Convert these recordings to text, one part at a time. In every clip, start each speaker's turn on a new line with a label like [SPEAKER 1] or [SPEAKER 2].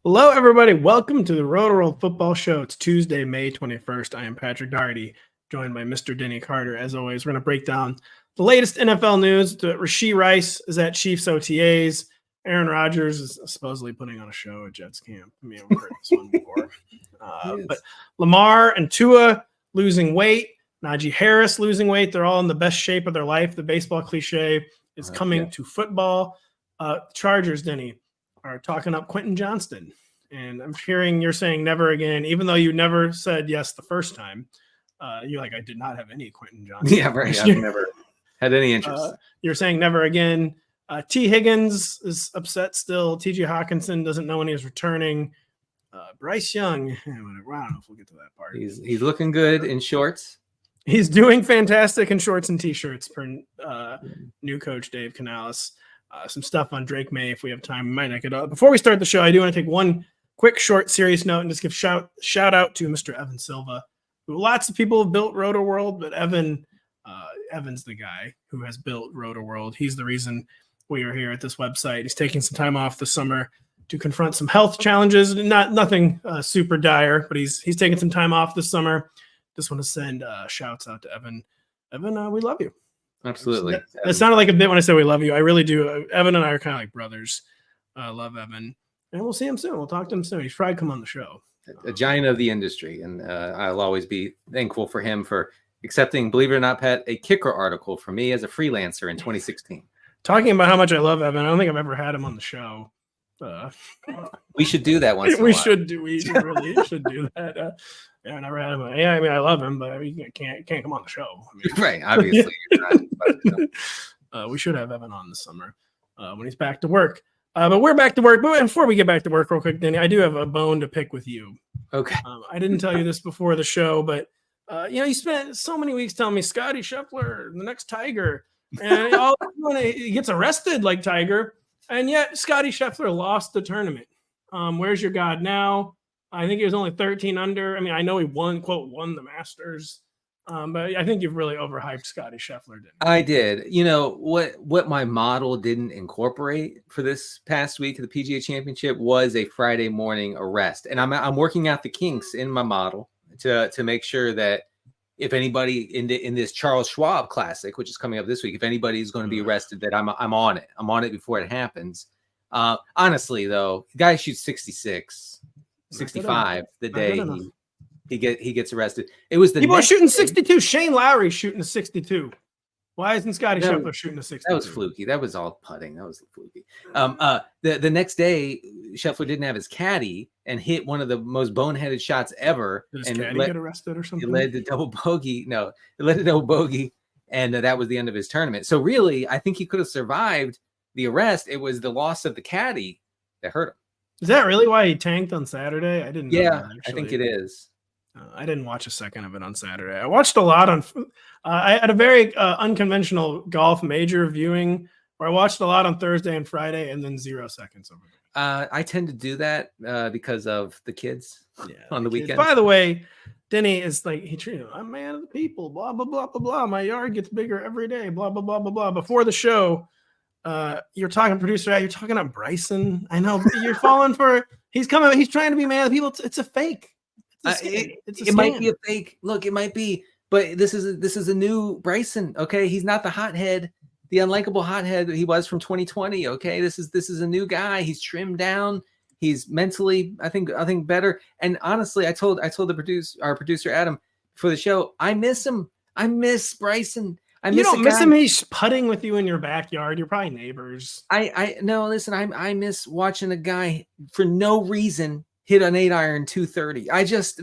[SPEAKER 1] Hello, everybody. Welcome to the Rotoworld Football Show. It's Tuesday, May 21st. I am Patrick Daugherty, joined by Mr. Denny Carter. As always, we're going to break down the latest NFL news. Rashee Rice is at Chiefs OTAs. Aaron Rodgers is supposedly putting on a show at Jets camp. I mean, I've heard this one before. But Lamar and Tua losing weight. Najee Harris losing weight. They're all in the best shape of their life. The baseball cliche is coming to football. Chargers, Denny, are talking up Quentin Johnston. And I'm hearing you're saying never again, even though you never said yes the first time. You're like, I did not have any Quentin Johnston.
[SPEAKER 2] Yeah, right. I've never had any interest.
[SPEAKER 1] You're saying never again. Tee Higgins is upset still. TJ Hockenson doesn't know when he's returning. Bryce Young, whatever. I don't know if we'll get to that part.
[SPEAKER 2] He's looking good in shorts.
[SPEAKER 1] He's doing fantastic in shorts and t-shirts per new coach Dave Canales. Some stuff on Drake Maye if we have time. We might not get up. Before we start the show, I do want to take one quick, short, serious note and just give shout out to Mr. Evan Silva, who lots of people have built Rotoworld, but Evan's the guy who has built Rotoworld. He's the reason we are here at this website. He's taking some time off this summer to confront some health challenges. Nothing super dire, but he's taking some time off this summer. Just want to send shouts out to Evan. Evan, we love you.
[SPEAKER 2] Absolutely.
[SPEAKER 1] That sounded like a bit when I said we love you. I really do. Evan and I are kind of like brothers. I love Evan. And we'll see him soon. We'll talk to him soon. He's probably come on the show.
[SPEAKER 2] A giant of the industry. And I'll always be thankful for him for accepting, believe it or not, Pat, a kicker article for me as a freelancer in 2016.
[SPEAKER 1] Talking about how much I love Evan, I don't think I've ever had him on the show.
[SPEAKER 2] We should do that once.
[SPEAKER 1] We really should do that. Yeah, I never had him. Yeah, I mean, I love him, but he can't come on the show. I mean,
[SPEAKER 2] right, obviously.
[SPEAKER 1] We should have Evan on this summer when he's back to work. But we're back to work. But before we get back to work real quick, Danny, I do have a bone to pick with you.
[SPEAKER 2] Okay.
[SPEAKER 1] I didn't tell you this before the show, but you spent so many weeks telling me Scottie Scheffler, the next Tiger, and he gets arrested like Tiger, and yet Scottie Scheffler lost the tournament. Where's your God now? I think he was only 13 under. I mean, I know he won the Masters, but I think you've really overhyped Scottie Scheffler.
[SPEAKER 2] I did. You know, what my model didn't incorporate for this past week of the PGA Championship was a Friday morning arrest. And I'm working out the kinks in my model to make sure that if anybody in this Charles Schwab Classic, which is coming up this week, if anybody is going to be arrested, that I'm on it. I'm on it before it happens. Honestly, though, the guy shoots 65 the day he gets arrested. It was the
[SPEAKER 1] people are shooting 62. Shane Lowry's shooting a 62. Why isn't Scottie Scheffler shooting a 62?
[SPEAKER 2] That was fluky. That was all putting. That was fluky. The next day, Scheffler didn't have his caddy and hit one of the most boneheaded shots ever.
[SPEAKER 1] Did his caddy get arrested or something?
[SPEAKER 2] It led to double bogey. No, it led to double bogey, and that was the end of his tournament. So really, I think he could have survived the arrest. It was the loss of the caddy that hurt him.
[SPEAKER 1] Is that really why he tanked on Saturday? I didn't know that,
[SPEAKER 2] I think it is.
[SPEAKER 1] I didn't watch a second of it on Saturday. I watched a lot on I had a very unconventional golf major viewing where I watched a lot on Thursday and Friday and then 0 seconds over it.
[SPEAKER 2] I tend to do that because of the kids on the weekend.
[SPEAKER 1] By the way, Denny is like, I'm a man of the people, blah, blah, blah, blah, blah. My yard gets bigger every day, blah, blah, blah, blah, blah. Before the show, you're talking producer, you're talking about Bryson. I know you're falling for, he's trying to be man of the people. It's a fake.
[SPEAKER 2] It might be a fake. Look, it might be, but this is a new Bryson. Okay, he's not the hothead, the unlikable hothead he was from 2020. Okay, this is a new guy. He's trimmed down. He's mentally, I think better. And honestly, I told our producer Adam for the show, I miss him. I miss Bryson.
[SPEAKER 1] You don't miss him. He's putting with you in your backyard. You're probably neighbors.
[SPEAKER 2] No, listen, I miss watching a guy for no reason hit an 8-iron 230. I just,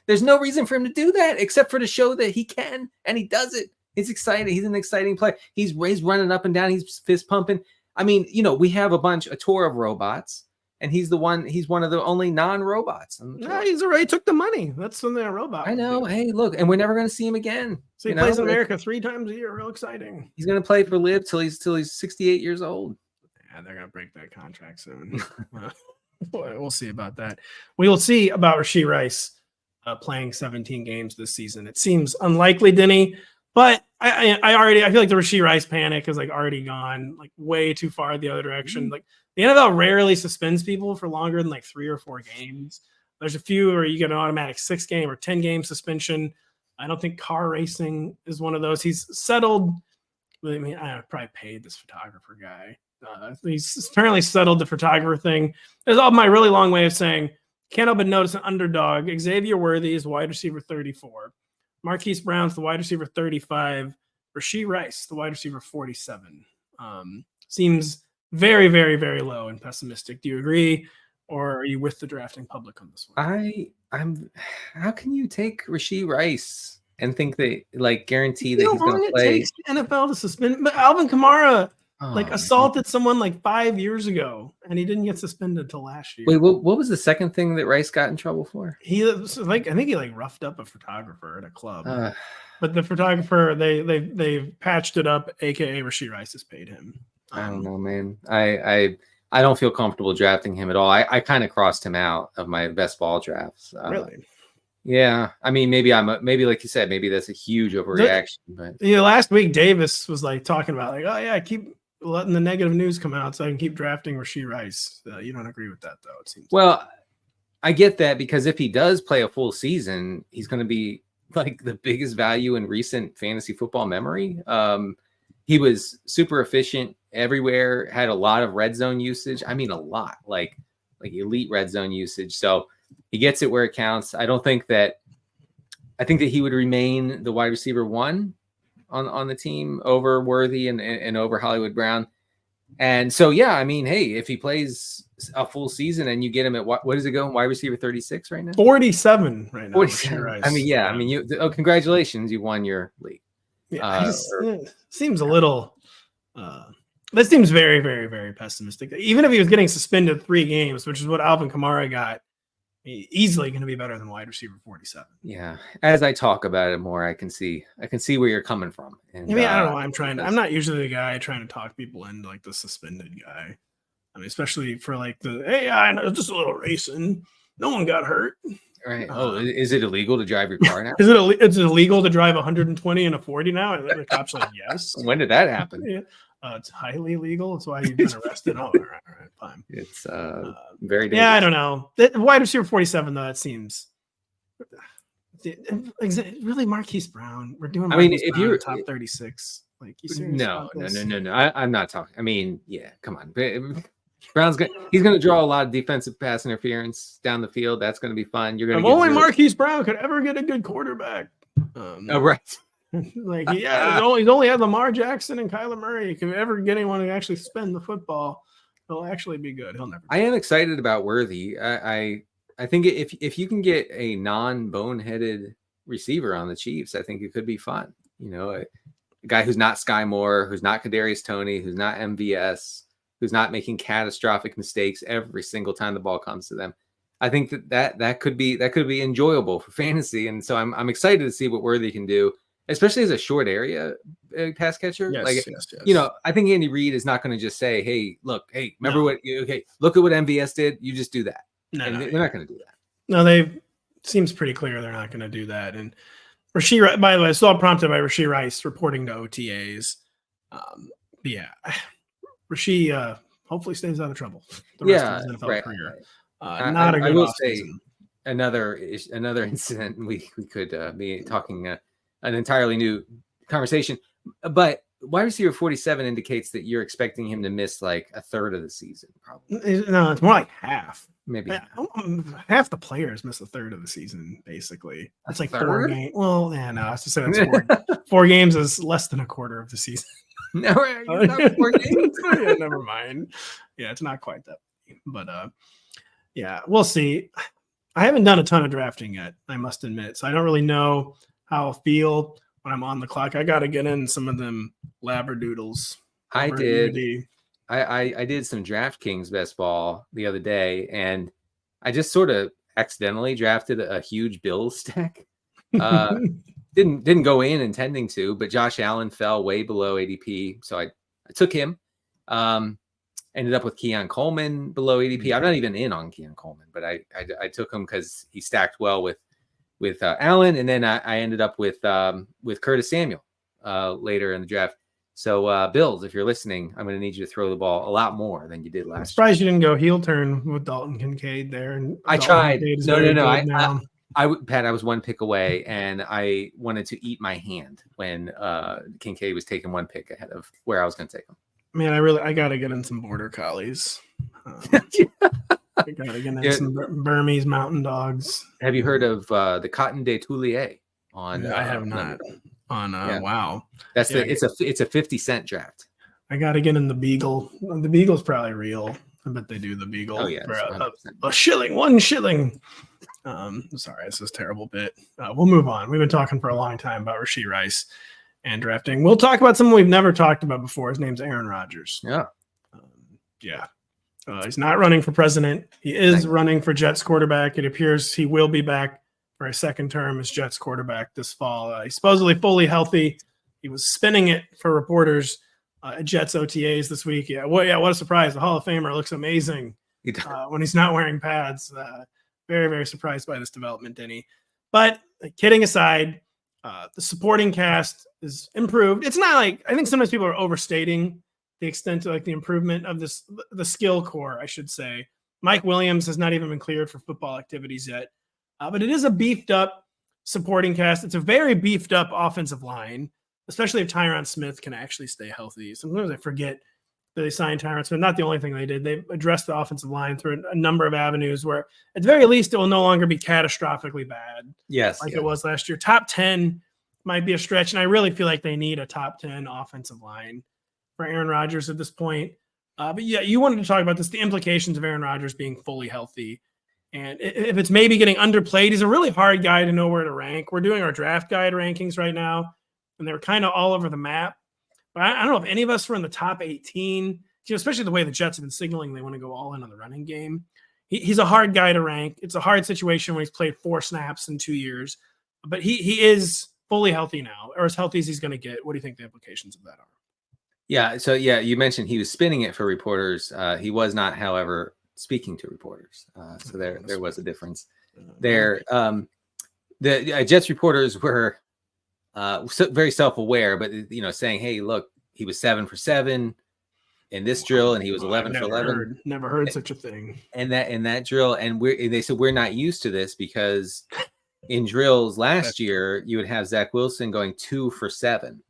[SPEAKER 2] there's no reason for him to do that except for to show that he can, and he does it. It's exciting. He's an exciting player. He's running up and down. He's fist pumping. I mean, we have a tour of robots, and he's one of the only non-robots.
[SPEAKER 1] No, he's already took the money. That's when they're a robot.
[SPEAKER 2] I know. Hey, look, and we're never going to see him again.
[SPEAKER 1] So he plays in America 3 times a year. Real exciting.
[SPEAKER 2] He's going to play for LIV till he's 68 years old.
[SPEAKER 1] Yeah, they're going to break that contract soon. We'll see about that. We will see about Rashee Rice playing 17 games this season. It seems unlikely, Denny, but I feel like the Rashee Rice panic is like already gone like way too far the other direction. Like the NFL rarely suspends people for longer than like 3 or 4 games. There's a few where you get an automatic 6-game or 10-game suspension. I don't think car racing is one of those. He's settled. I mean, I probably paid this photographer guy. He's apparently settled the photographer thing. There's all my really long way of saying can't help but notice an underdog. Xavier Worthy is wide receiver 34. Marquise Brown's the wide receiver 35. Rashee Rice, the wide receiver 47. Seems very, very, very low and pessimistic. Do you agree, or are you with the drafting public on this one?
[SPEAKER 2] I'm. How can you take Rashee Rice and think that like guarantee that he's going to play?
[SPEAKER 1] It takes the NFL to suspend. But Alvin Kamara assaulted someone like 5 years ago, and he didn't get suspended until last year.
[SPEAKER 2] Wait, what was the second thing that Rice got in trouble for?
[SPEAKER 1] He I think he like roughed up a photographer at a club. But the photographer, they patched it up, aka Rashee Rice has paid him.
[SPEAKER 2] I don't know, man. I don't feel comfortable drafting him at all. I kind of crossed him out of my best ball drafts.
[SPEAKER 1] Really?
[SPEAKER 2] Yeah. I mean, maybe like you said, maybe that's a huge overreaction. But
[SPEAKER 1] last week Davis was like talking about like, oh yeah, I keep letting the negative news come out so I can keep drafting Rashee Rice. You don't agree with that though, it seems.
[SPEAKER 2] Well, I get that because if he does play a full season, he's going to be like the biggest value in recent fantasy football memory. He was super efficient everywhere, had a lot of red zone usage. I mean, a lot, like elite red zone usage. So he gets it where it counts. I think that he would remain the wide receiver 1 on the team over Worthy and over Hollywood Brown. And so, yeah, I mean, hey, if he plays a full season and you get him at what is it going? Wide receiver 36 right now?
[SPEAKER 1] 47 right now.
[SPEAKER 2] 47. I mean, yeah. I mean, congratulations, you won your league.
[SPEAKER 1] Yeah, it seems a little. That seems very, very, very pessimistic. Even if he was getting suspended 3 games, which is what Alvin Kamara got, easily going to be better than wide receiver 47.
[SPEAKER 2] Yeah, as I talk about it more, I can see where you're coming from. And,
[SPEAKER 1] I mean, I don't know. I'm not usually the guy trying to talk people into like the suspended guy. I mean, especially for like I know, just a little racing. No one got hurt.
[SPEAKER 2] Right. Is it illegal to drive your car now?
[SPEAKER 1] Is it illegal to drive 120 and a a 40 now? And the cops like, yes.
[SPEAKER 2] When did that happen?
[SPEAKER 1] Yeah. It's highly illegal. That's why you've been arrested. All right, fine.
[SPEAKER 2] It's very dangerous.
[SPEAKER 1] Yeah, I don't know. Wide receiver 47, though, that seems really Marquise Brown. We're doing. If you're top 36, like you serious?
[SPEAKER 2] No. I'm not talking. I mean, yeah, come on. He's gonna draw a lot of defensive pass interference down the field. That's gonna be fun. You're gonna.
[SPEAKER 1] Only Marquise Brown could ever get a good quarterback.
[SPEAKER 2] Right.
[SPEAKER 1] Like, yeah, he's only had Lamar Jackson and Kyler Murray. If you ever get anyone to actually spin the football, he'll actually be good. He'll never.
[SPEAKER 2] I am excited about Worthy. I think if you can get a non-boneheaded receiver on the Chiefs, I think it could be fun. You know, a guy who's not Sky Moore, who's not Kadarius Toney, who's not MVS, who's not making catastrophic mistakes every single time the ball comes to them. I think that could be enjoyable for fantasy, and so I'm excited to see what Worthy can do. Especially as a short area pass catcher. Yes. You know, I think Andy Reid is not going to just say, hey, look, remember look at what MVS did. You just do that. They're not going to do that.
[SPEAKER 1] No, seems pretty clear they're not going to do that. And Rashee, by the way, it's all prompted by Rashee Rice reporting to OTAs. Yeah, Rashee hopefully stays out of trouble the rest of his NFL career. Not a good.
[SPEAKER 2] I will say another incident. We could be talking an entirely new conversation, but wide receiver 47 indicates that you're expecting him to miss like a third of the season, probably.
[SPEAKER 1] No, it's more like half.
[SPEAKER 2] Maybe
[SPEAKER 1] half the players miss a third of the season, basicly. That's like 4 games. Well, yeah, no, I was just saying that's 4. 4 games is less than a quarter of the season.
[SPEAKER 2] No, it's not 4 games.
[SPEAKER 1] Yeah, never mind. Yeah, it's not quite that. But yeah, we'll see. I haven't done a ton of drafting yet, I must admit, so I don't really know how I feel when I'm on the clock. I got to get in some of them labradoodles.
[SPEAKER 2] I did. I did some DraftKings best ball the other day, and I just sort of accidentally drafted a huge Bills stack. Didn't go in intending to, but Josh Allen fell way below ADP, so I took him. Ended up with Keon Coleman below ADP. I'm not even in on Keon Coleman, but I took him because he stacked well with Allen, and then I ended up with Curtis Samuel later in the draft. So, Bills, if you're listening, I'm going to need you to throw the ball a lot more than you did last
[SPEAKER 1] I'm surprised you didn't go heel turn with Dalton Kincaid there. And
[SPEAKER 2] I
[SPEAKER 1] Dalton
[SPEAKER 2] tried.
[SPEAKER 1] Kincaid is
[SPEAKER 2] No.
[SPEAKER 1] now.
[SPEAKER 2] Pat, I was one pick away, and I wanted to eat my hand when Kincaid was taking one pick ahead of where I was going to take him.
[SPEAKER 1] Man, I got to get in some border collies. I got to get in some Burmese mountain dogs.
[SPEAKER 2] Have you heard of the Cotton de Toulier?
[SPEAKER 1] I have not. Wow.
[SPEAKER 2] It's a 50-cent draft.
[SPEAKER 1] I got to get in the Beagle. The Beagle's probably real. I bet they do the Beagle.
[SPEAKER 2] Oh yeah,
[SPEAKER 1] for a shilling, 1 shilling. Sorry, this is a terrible bit. We'll move on. We've been talking for a long time about Rashee Rice and drafting. We'll talk about someone we've never talked about before. His name's Aaron Rodgers.
[SPEAKER 2] Yeah.
[SPEAKER 1] He's not running for president. He is running for Jets quarterback. It appears he will be back for a second term as Jets quarterback this fall. He's supposedly fully healthy. He was spinning it for reporters at Jets OTAs this week. What a surprise. The Hall of Famer looks amazing when he's not wearing pads. Very, very surprised by this development, Denny. But kidding aside, the supporting cast is improved. It's not like, I think sometimes people are overstating the extent of like the improvement of the skill core, I should say. Mike Williams has not even been cleared for football activities yet. But it is a beefed up supporting cast. It's a very beefed up offensive line, especially if Tyron Smith can actually stay healthy. Sometimes I forget that they signed Tyron Smith. Not the only thing they did. They addressed the offensive line through a number of avenues where at the very least it will no longer be catastrophically bad. It was last year. Top 10 might be a stretch. And I really feel like they need a top 10 offensive line for Aaron Rodgers at this point. But yeah, you wanted to talk about this, the implications of Aaron Rodgers being fully healthy. And if it's maybe getting underplayed, he's a really hard guy to know where to rank. We're doing our draft guide rankings right now, and they're kind of all over the map. But I don't know if any of us were in the top 18, especially the way the Jets have been signaling they want to go all in on the running game. He's a hard guy to rank. It's a hard situation when he's played 4 snaps in 2 years. But he is fully healthy now, or as healthy as he's going to get. What do you think the implications of that are?
[SPEAKER 2] Yeah, so you mentioned he was spinning it for reporters. He was not, however, speaking to reporters. So there was a difference there. The Jets reporters were very self-aware, but saying, "Hey, look, he was 7 for 7 in this drill, and he was 11 for 11."
[SPEAKER 1] Never heard such a thing.
[SPEAKER 2] And that drill, and they said we're not used to this because in drills last year you would have Zach Wilson going 2 for 7.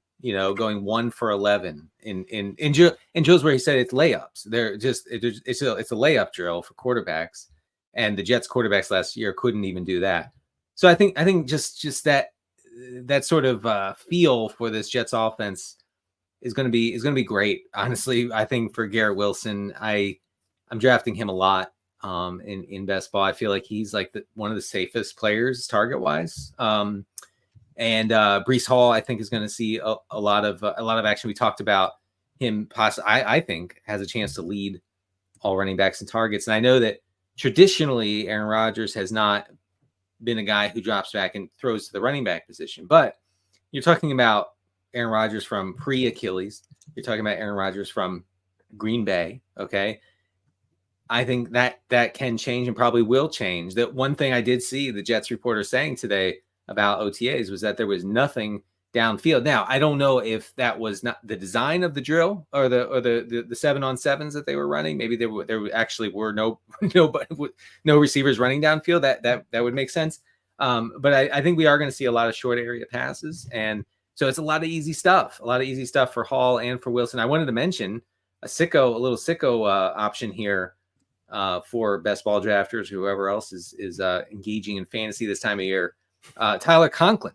[SPEAKER 2] Going 1 for 11 in drills where he said it's layups. It's a layup drill for quarterbacks, and the Jets quarterbacks last year couldn't even do that. So I think just that sort of feel for this Jets offense is going to be great. Honestly, I think for Garrett Wilson, I'm drafting him a lot in best ball. I feel like he's like one of the safest players target wise. And Breece Hall, I think, is going to see a lot of action. We talked about him. I think has a chance to lead all running backs in targets. And I know that traditionally Aaron Rodgers has not been a guy who drops back and throws to the running back position. But you're talking about Aaron Rodgers from pre-Achilles. You're talking about Aaron Rodgers from Green Bay. Okay. I think that can change and probably will change. That one thing I did see the Jets reporter saying today about OTAs was that there was nothing downfield. Now, I don't know if that was not the design of the drill or the 7-on-7s that they were running. Maybe there actually were no receivers running downfield. That would make sense. But I think we are going to see a lot of short area passes, and so it's a lot of easy stuff. A lot of easy stuff for Hall and for Wilson. I wanted to mention a little sicko option here for best ball drafters, whoever else is engaging in fantasy this time of year. Tyler Conklin.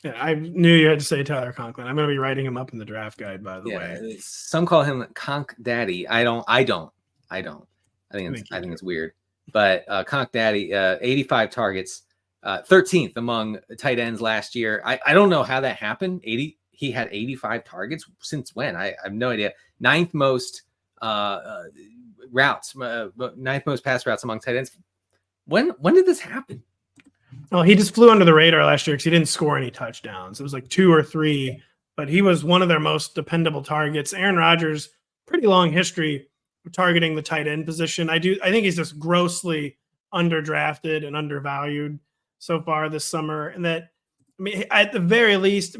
[SPEAKER 1] Yeah, I knew you had to say Tyler Conklin. I'm going to be writing him up in the draft guide, by the way.
[SPEAKER 2] Some call him Conk Daddy. I don't. I think it's weird. But Conk Daddy, 85 targets, 13th among tight ends last year. I don't know how that happened. He had 85 targets since when? I have no idea. 9th most routes, 9th most pass routes among tight ends. When did this happen?
[SPEAKER 1] Well, he just flew under the radar last year because he didn't score any touchdowns. It was like 2 or 3, but he was one of their most dependable targets. Aaron Rodgers, pretty long history of targeting the tight end position. I think he's just grossly underdrafted and undervalued so far this summer. And that, at the very least,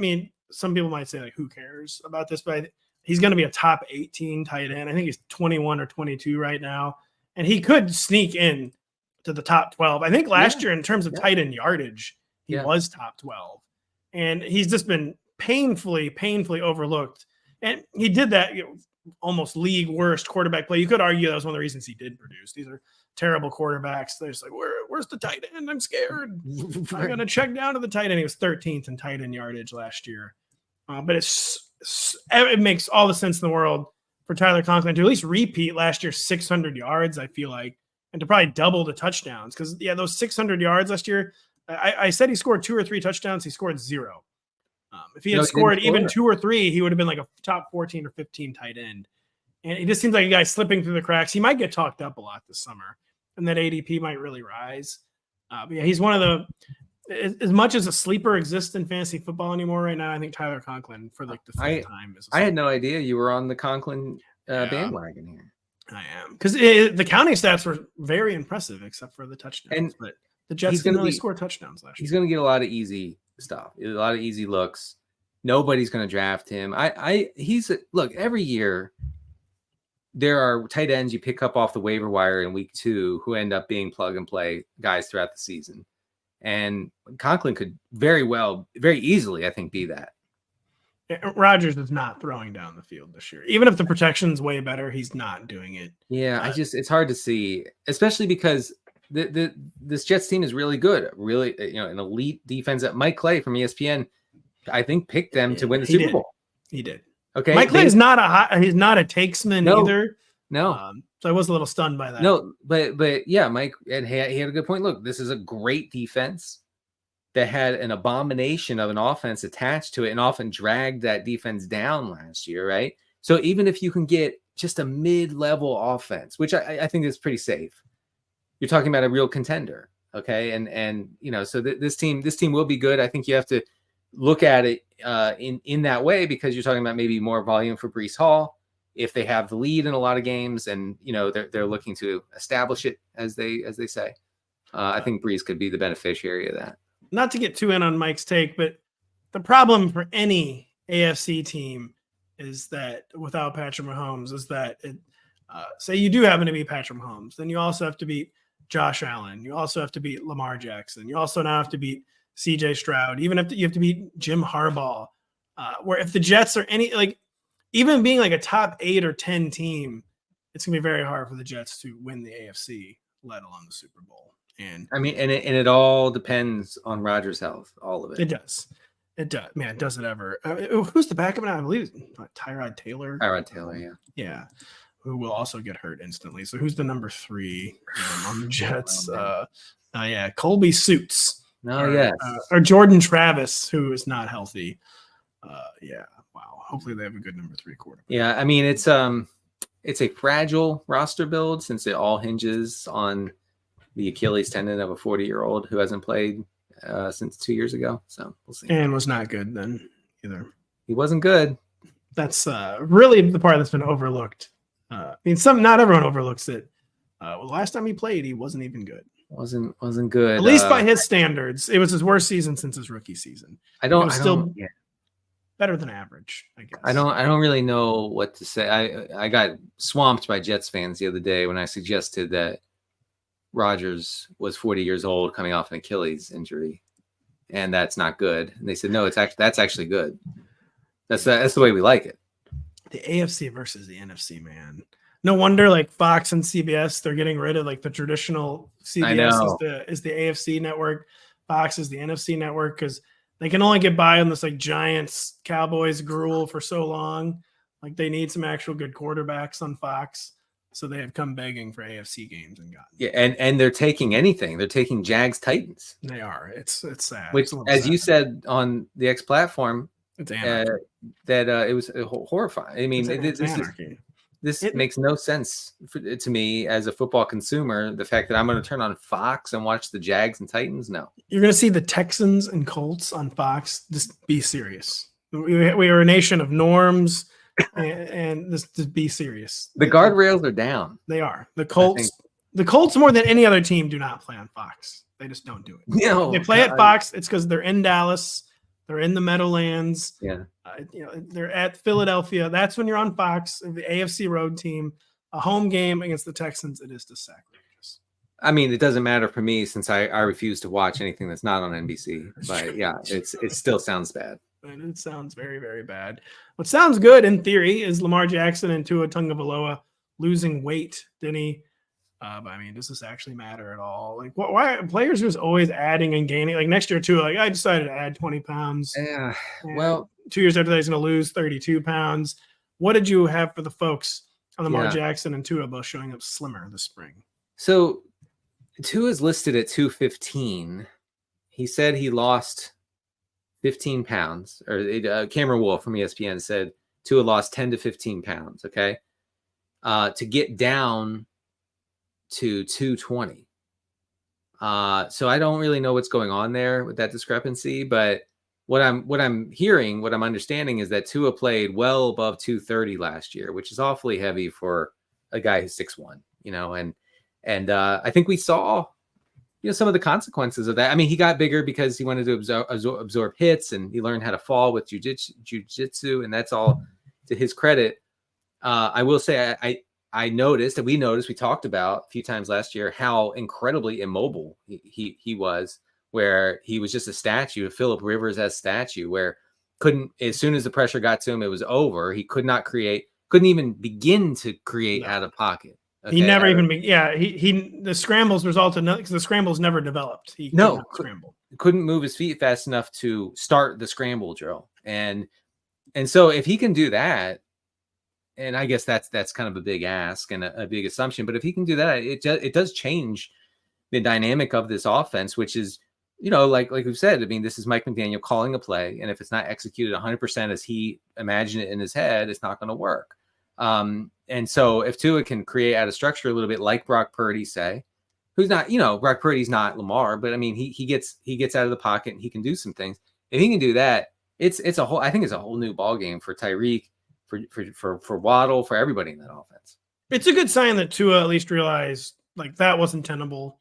[SPEAKER 1] some people might say, like, who cares about this? But he's going to be a top 18 tight end. I think he's 21 or 22 right now. And he could sneak in to the top 12. I think last year, in terms of tight end yardage, he was top 12. And he's just been painfully overlooked. And he did that, almost league worst quarterback play. You could argue that was one of the reasons he did produce. These are terrible quarterbacks. They're just like, where's the tight end? I'm scared. I'm going to check down to the tight end. He was 13th in tight end yardage last year. But it makes all the sense in the world for Tyler Conklin to at least repeat last year's 600 yards, I feel like, and to probably double the touchdowns. Because, those 600 yards last year, I said he scored 2 or 3 touchdowns. He scored 0. If he had scored even 2 or 3, he would have been like a top 14 or 15 tight end. And he just seems like a guy slipping through the cracks. He might get talked up a lot this summer, and that ADP might really rise. But he's one of the – as much as a sleeper exists in fantasy football anymore right now, I think Tyler Conklin, for like the fifth time.
[SPEAKER 2] I had no idea you were on the Conklin bandwagon here.
[SPEAKER 1] I am. Because the counting stats were very impressive except for the touchdowns. But the Jets didn't really score touchdowns last year.
[SPEAKER 2] He's going to get a lot of easy stuff, a lot of easy looks. Nobody's going to draft him. Look, every year there are tight ends you pick up off the waiver wire in week 2 who end up being plug and play guys throughout the season. And Conklin could very easily, I think, be that.
[SPEAKER 1] Rodgers is not throwing down the field this year. Even if the protection's way better, he's not doing it.
[SPEAKER 2] Yeah, it's hard to see, especially because this Jets team is really good. Really, an elite defense. That Mike Clay from ESPN, I think, picked them to win the Super Bowl.
[SPEAKER 1] He did.
[SPEAKER 2] Okay.
[SPEAKER 1] Mike Clay is not he's not a takesman either.
[SPEAKER 2] No.
[SPEAKER 1] So I was a little stunned by that.
[SPEAKER 2] No, but yeah, Mike, and he had a good point. Look, this is a great defense that had an abomination of an offense attached to it and often dragged that defense down last year, right? So even if you can get just a mid-level offense, which I think is pretty safe, you're talking about a real contender, okay? And so this team will be good. I think you have to look at it in that way because you're talking about maybe more volume for Breece Hall if they have the lead in a lot of games and they're looking to establish it as they say. I think Breece could be the beneficiary of that.
[SPEAKER 1] Not to get too in on Mike's take, but the problem for any AFC team is that without Patrick Mahomes is that say you do happen to beat Patrick Mahomes, then you also have to beat Josh Allen. You also have to beat Lamar Jackson. You also now have to beat CJ Stroud. Even if you have to beat Jim Harbaugh, where if the Jets are even being like a top 8 or 10 team, it's gonna be very hard for the Jets to win the AFC, let alone the Super Bowl. And
[SPEAKER 2] I mean, and it all depends on Rodgers' health, all of it.
[SPEAKER 1] It does. Man, does it ever? Who's the backup now? I believe Tyrod Taylor.
[SPEAKER 2] Tyrod Taylor, yeah.
[SPEAKER 1] Yeah. Who will also get hurt instantly. So who's the number 3 on the Jets? Colby Suits. Or Jordan Travis, who is not healthy. Wow. Hopefully they have a good number 3 quarterback.
[SPEAKER 2] Yeah, I mean it's a fragile roster build since it all hinges on the Achilles tendon of a 40-year-old who hasn't played since 2 years ago. So we'll see.
[SPEAKER 1] And was not good then either.
[SPEAKER 2] He wasn't good.
[SPEAKER 1] That's really the part that's been overlooked. Not everyone overlooks it. Last time he played, he wasn't even good.
[SPEAKER 2] Wasn't good.
[SPEAKER 1] At least by his standards, it was his worst season since his rookie season. Better than average, I guess.
[SPEAKER 2] I don't really know what to say. I got swamped by Jets fans the other day when I suggested that Rodgers was 40 years old coming off an Achilles injury, and that's not good. And they said, no, that's actually good. That's the way we like it.
[SPEAKER 1] The AFC versus the NFC, man. No wonder Fox and CBS, they're getting rid of the traditional CBS is the AFC network. Fox is the NFC network because they can only get by on this Giants, Cowboys gruel for so long. They need some actual good quarterbacks on Fox. So they have come begging for AFC games and gotten.
[SPEAKER 2] Yeah, and they're taking anything. They're taking Jags Titans.
[SPEAKER 1] They are. It's sad.
[SPEAKER 2] Which, as you said on the X platform,
[SPEAKER 1] it's anarchy.
[SPEAKER 2] It was horrifying. I mean, this makes no sense to me as a football consumer. The fact that I'm going to turn on Fox and watch the Jags and Titans. No,
[SPEAKER 1] you're going to see the Texans and Colts on Fox. Just be serious. We are a nation of norms. And just be serious.
[SPEAKER 2] The guardrails are down.
[SPEAKER 1] They are. The Colts more than any other team do not play on Fox. They just don't do it.
[SPEAKER 2] No,
[SPEAKER 1] they play at Fox. It's because they're in Dallas. They're in the Meadowlands.
[SPEAKER 2] Yeah.
[SPEAKER 1] They're at Philadelphia. That's when you're on Fox, the AFC road team, a home game against the Texans. It is just sacrilegious.
[SPEAKER 2] I mean, it doesn't matter for me since I refuse to watch anything that's not on NBC. But yeah, it still sounds bad.
[SPEAKER 1] And it sounds very, very bad. What sounds good in theory is Lamar Jackson and Tua Tagovailoa losing weight, Denny. But I mean, does this actually matter at all? Like, why are players who's always adding and gaining? Like next year, Tua, like I decided to add 20 pounds.
[SPEAKER 2] Yeah. Well,
[SPEAKER 1] 2 years after that, he's going to lose 32 pounds. What did you have for the folks on Lamar Jackson and Tua both showing up slimmer this spring?
[SPEAKER 2] So Tua is listed at 215. He said he lost 15 pounds, or Cameron Wolf from ESPN said Tua lost 10 to 15 pounds. Okay. To get down to 220. So I don't really know what's going on there with that discrepancy, but what I'm hearing, what I'm understanding is that Tua played well above 230 last year, which is awfully heavy for a guy who's 6'1", and I think we saw, some of the consequences of that. I mean, he got bigger because he wanted to absorb hits, and he learned how to fall with jiu-jitsu, and that's all to his credit. I will say I noticed, and we talked about a few times last year how incredibly immobile he was, where he was just a statue, Phillip Rivers as statue, where as soon as the pressure got to him, it was over. He couldn't even begin to create out of pocket. Okay?
[SPEAKER 1] He never even, the scrambles resulted in nothing because the scrambles never developed. He
[SPEAKER 2] couldn't move his feet fast enough to start the scramble drill. And so if he can do that, and I guess that's kind of a big ask and a big assumption, but if he can do that, it does change the dynamic of this offense, which is, like we've said, I mean, this is Mike McDaniel calling a play, and if it's not executed 100% as he imagined it in his head, it's not going to work. And so if Tua can create out of structure a little bit like Brock Purdy, say, who's not, Brock Purdy's not Lamar, but I mean, he gets out of the pocket and he can do some things. If he can do that, I think it's a whole new ball game for Tyreek, for Waddle, for everybody in that offense.
[SPEAKER 1] It's a good sign that Tua at least realized like that wasn't tenable.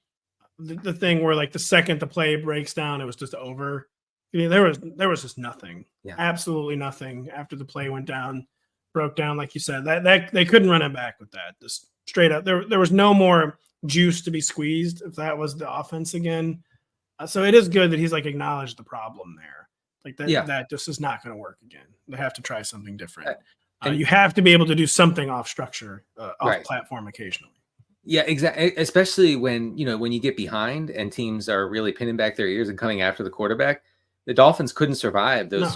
[SPEAKER 1] The thing where like the second the play breaks down, it was just over. There was just nothing, absolutely nothing after the play broke down, like you said. That they couldn't run it back with that. Just straight up, there was no more juice to be squeezed if that was the offense again. So it is good that he's like acknowledged the problem there. Like that, that just is not going to work again. They have to try something different. And you have to be able to do something off structure, off platform occasionally. Yeah,
[SPEAKER 2] exactly. Especially when you get behind and teams are really pinning back their ears and coming after the quarterback. The Dolphins couldn't survive those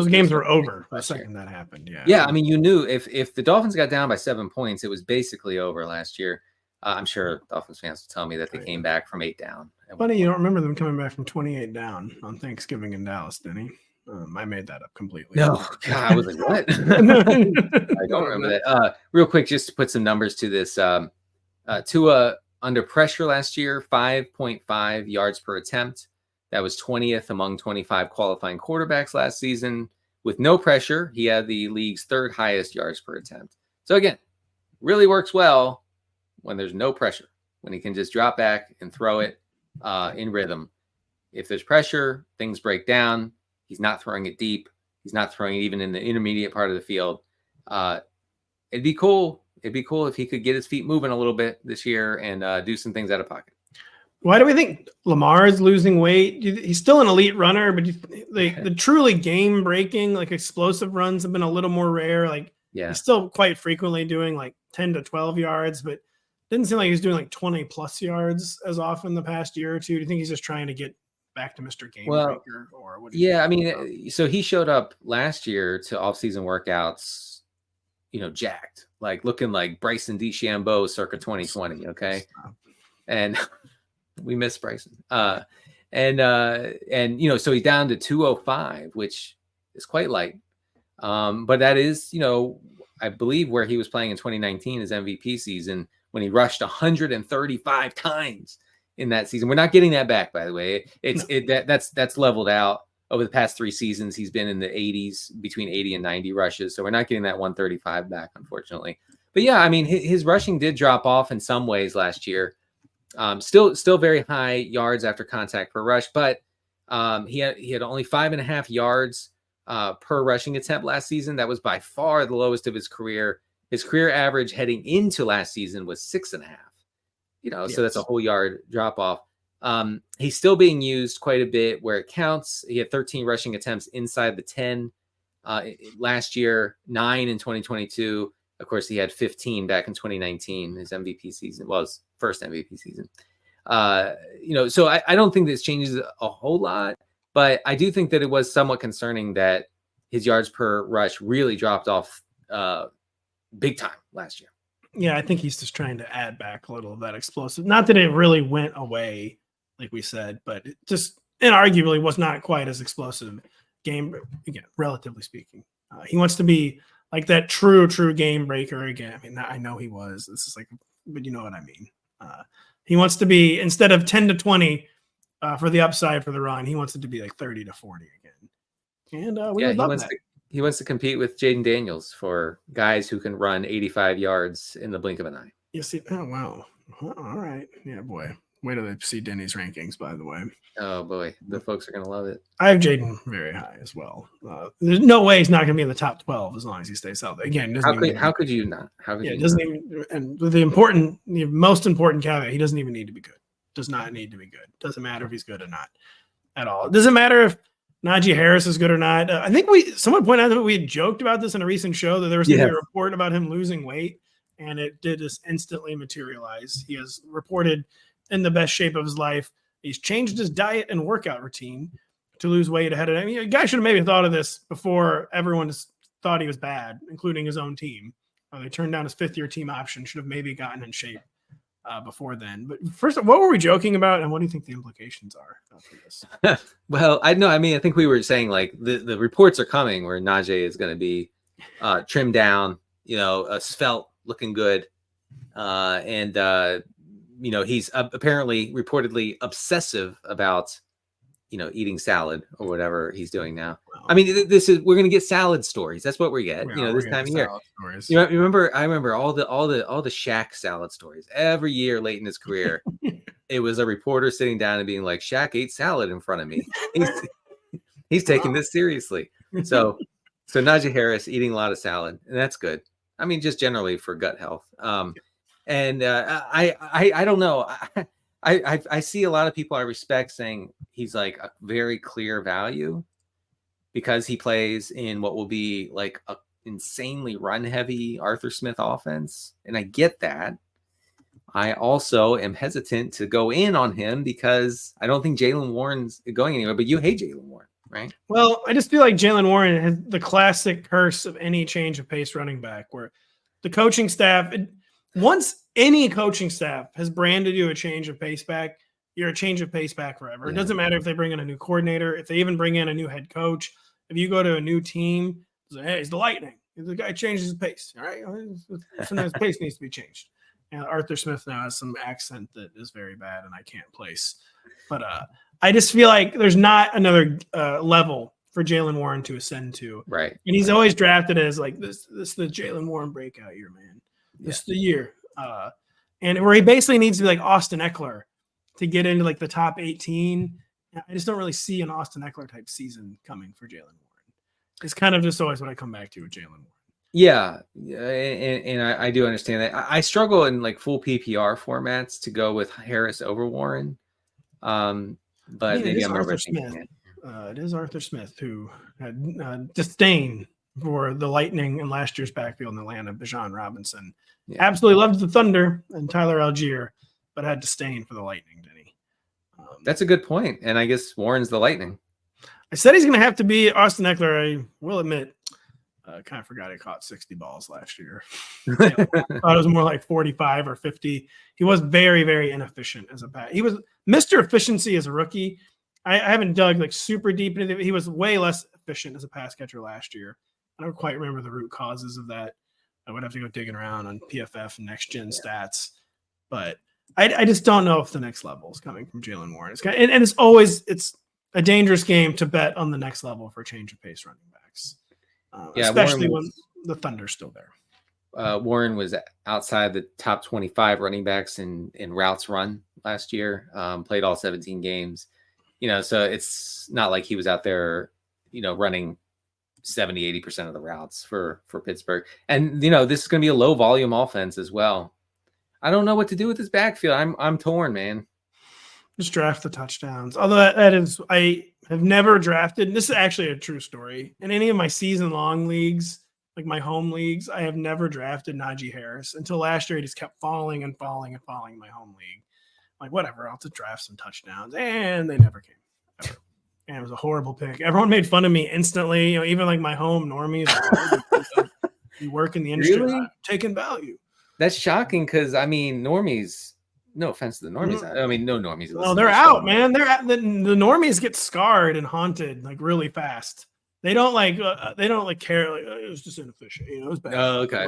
[SPEAKER 1] games were over the second that happened.
[SPEAKER 2] Yeah. I mean, you knew if the Dolphins got down by 7 points, it was basically over last year. I'm sure Dolphins fans will tell me that they came back from 8 down.
[SPEAKER 1] Funny, you don't remember them coming back from 28 down on Thanksgiving in Dallas, Denny. I made that up completely.
[SPEAKER 2] No, God, I was like, what? I don't remember that. Real quick, just to put some numbers to this. Tua under pressure last year, 5.5 yards per attempt. That was 20th among 25 qualifying quarterbacks last season. With no pressure, he had the league's 3rd highest yards per attempt. So again, really works well when there's no pressure, when he can just drop back and throw it in rhythm. If there's pressure, things break down. He's not throwing it deep. He's not throwing it even in the intermediate part of the field. It'd be cool. It'd be cool if he could get his feet moving a little bit this year and do some things out of pocket.
[SPEAKER 1] Why do we think Lamar is losing weight? He's still an elite runner, but the truly game-breaking, like explosive runs have been a little more rare. Like he's still quite frequently doing like 10 to 12 yards, but didn't seem like he's doing like 20-plus yards as often the past year or two. Do you think he's just trying to get back to Mr. Game Breaker? Or what?
[SPEAKER 2] Yeah, I mean, so he showed up last year to off-season workouts, jacked, like looking like Bryson DeChambeau circa 2020, okay? And we miss Bryson. So he's down to 205, which is quite light. But that is, I believe where he was playing in 2019, his MVP season, when he rushed 135 times in that season. We're not getting that back, by the way. That's leveled out over the past 3 seasons. He's been in the 80s, between 80 and 90 rushes. So we're not getting that 135 back, unfortunately. But yeah, I mean, his rushing did drop off in some ways last year. Still very high yards after contact per rush, but He had only 5.5 yards per rushing attempt last season. That was by far the lowest of his career. His career average heading into last season was 6.5. So that's a whole yard drop off. He's still being used quite a bit where it counts. He had 13 rushing attempts inside the 10 last year, 9 in 2022. Of course, he had 15 back in 2019, his MVP season. Well, his first MVP season. So I don't think this changes a whole lot, but I do think that it was somewhat concerning that his yards per rush really dropped off big time last year.
[SPEAKER 1] Yeah, I think he's just trying to add back a little of that explosive. Not that it really went away, like we said, but it just inarguably was not quite as explosive game, again, relatively speaking. He wants to be like that true game breaker again. I mean, I know he was. This is like, but you know what I mean. He wants to be, instead of 10 to 20 for the upside for the run, he wants it to be like 30 to 40 again. And we would love that.
[SPEAKER 2] He wants to compete with Jaden Daniels for guys who can run 85 yards in the blink of an eye.
[SPEAKER 1] You see, oh, wow. Well, all right. Yeah, boy. Wait till they see Denny's rankings, by the way.
[SPEAKER 2] Oh, boy. The folks are going to love it.
[SPEAKER 1] I have Jaden very high as well. There's no way he's not going to be in the top 12 as long as he stays healthy. Again,
[SPEAKER 2] how could you not?
[SPEAKER 1] It doesn't even, and the most important caveat, he doesn't even need to be good. Does not need to be good. Doesn't matter if he's good or not at all. It doesn't matter if Najee Harris is good or not. I think someone pointed out that we had joked about this in a recent show, that there was a report about him losing weight, and it did just instantly materialize. He has reported in the best shape of his life. He's changed his diet and workout routine to lose weight ahead of him. A guy should have maybe thought of this before everyone thought he was bad, including his own team. They turned down his fifth-year team option. Should have maybe gotten in shape before then. But first, what were we joking about, and what do you think the implications are for this?
[SPEAKER 2] Well, I think we were saying like the reports are coming where Najee is going to be trimmed down, svelte, looking good, and he's apparently reportedly obsessive about eating salad or whatever he's doing now. Wow. I mean, we're going to get salad stories. That's what we get, this time of year. I remember all the Shaq salad stories every year late in his career. It was a reporter sitting down and being like, Shaq ate salad in front of me. He's taking this seriously. So Najee Harris eating a lot of salad, and that's good. I mean, just generally for gut health. And I don't know. I see a lot of people I respect saying he's like a very clear value because he plays in what will be like a insanely run heavy Arthur Smith offense. And I get that. I also am hesitant to go in on him because I don't think Jaylen Warren's going anywhere, but you hate Jaylen Warren, right?
[SPEAKER 1] Well, I just feel like Jaylen Warren has the classic curse of any change of pace running back where the coaching staff, once any coaching staff has branded you a change of pace back, you're a change of pace back forever. Yeah. It doesn't matter if they bring in a new coordinator, if they even bring in a new head coach. If you go to a new team, say, hey, it's the Lightning. The guy changes his pace. All right. Sometimes pace needs to be changed. And Arthur Smith now has some accent that is very bad and I can't place. But I just feel like there's not another level for Jaylen Warren to ascend to.
[SPEAKER 2] Right.
[SPEAKER 1] And he's always drafted as like this is the Jaylen Warren breakout year, man. This is the year. And where he basically needs to be like Austin Eckler to get into like the top 18. I just don't really see an Austin Eckler type season coming for Jaylen Warren. It's kind of just always what I come back to with Jaylen Warren.
[SPEAKER 2] Yeah. And I do understand that. I struggle in like full PPR formats to go with Harris over Warren. But maybe I'm overthinking it.
[SPEAKER 1] It is Arthur Smith who had disdain for the Lightning in last year's backfield in Atlanta, Bijan Robinson. Yeah. Absolutely loved the Thunder and Tyler Algier, but had disdain for the Lightning, Denny.
[SPEAKER 2] That's a good point. And I guess Warren's the Lightning.
[SPEAKER 1] I said he's going to have to be Austin Eckler. I will admit, kind of forgot he caught 60 balls last year. I thought it was more like 45 or 50. He was very, very inefficient as a bat. He was Mr. Efficiency as a rookie. I haven't dug like super deep into it. He was way less efficient as a pass catcher last year. I don't quite remember the root causes of that. I would have to go digging around on PFF and next gen stats, but I just don't know if the next level is coming from Jaylen Warren. It's a dangerous game to bet on the next level for change of pace running backs, especially when the Thunder's still there.
[SPEAKER 2] Warren was outside the top 25 running backs in routes run last year. Played all 17 games. so it's not like he was out there, running 70-80% of the routes for Pittsburgh. And, this is going to be a low volume offense as well. I don't know what to do with this backfield. I'm torn, man.
[SPEAKER 1] Just draft the touchdowns. Although that is, I have never drafted, and this is actually a true story, in any of my season-long leagues, like my home leagues, I have never drafted Najee Harris until last year. He just kept falling and falling and falling in my home league. I'm like, whatever, I'll just draft some touchdowns. And they never came. Ever. And it was a horrible pick. Everyone made fun of me instantly. Even like my home normies. You work in the industry,
[SPEAKER 2] really?
[SPEAKER 1] Taking value.
[SPEAKER 2] That's shocking because, normies, no offense to the normies. No normies.
[SPEAKER 1] Well, they're out, man. They're at the normies get scarred and haunted like really fast. They don't care. Like, it was just inefficient. It was bad.
[SPEAKER 2] Oh, okay.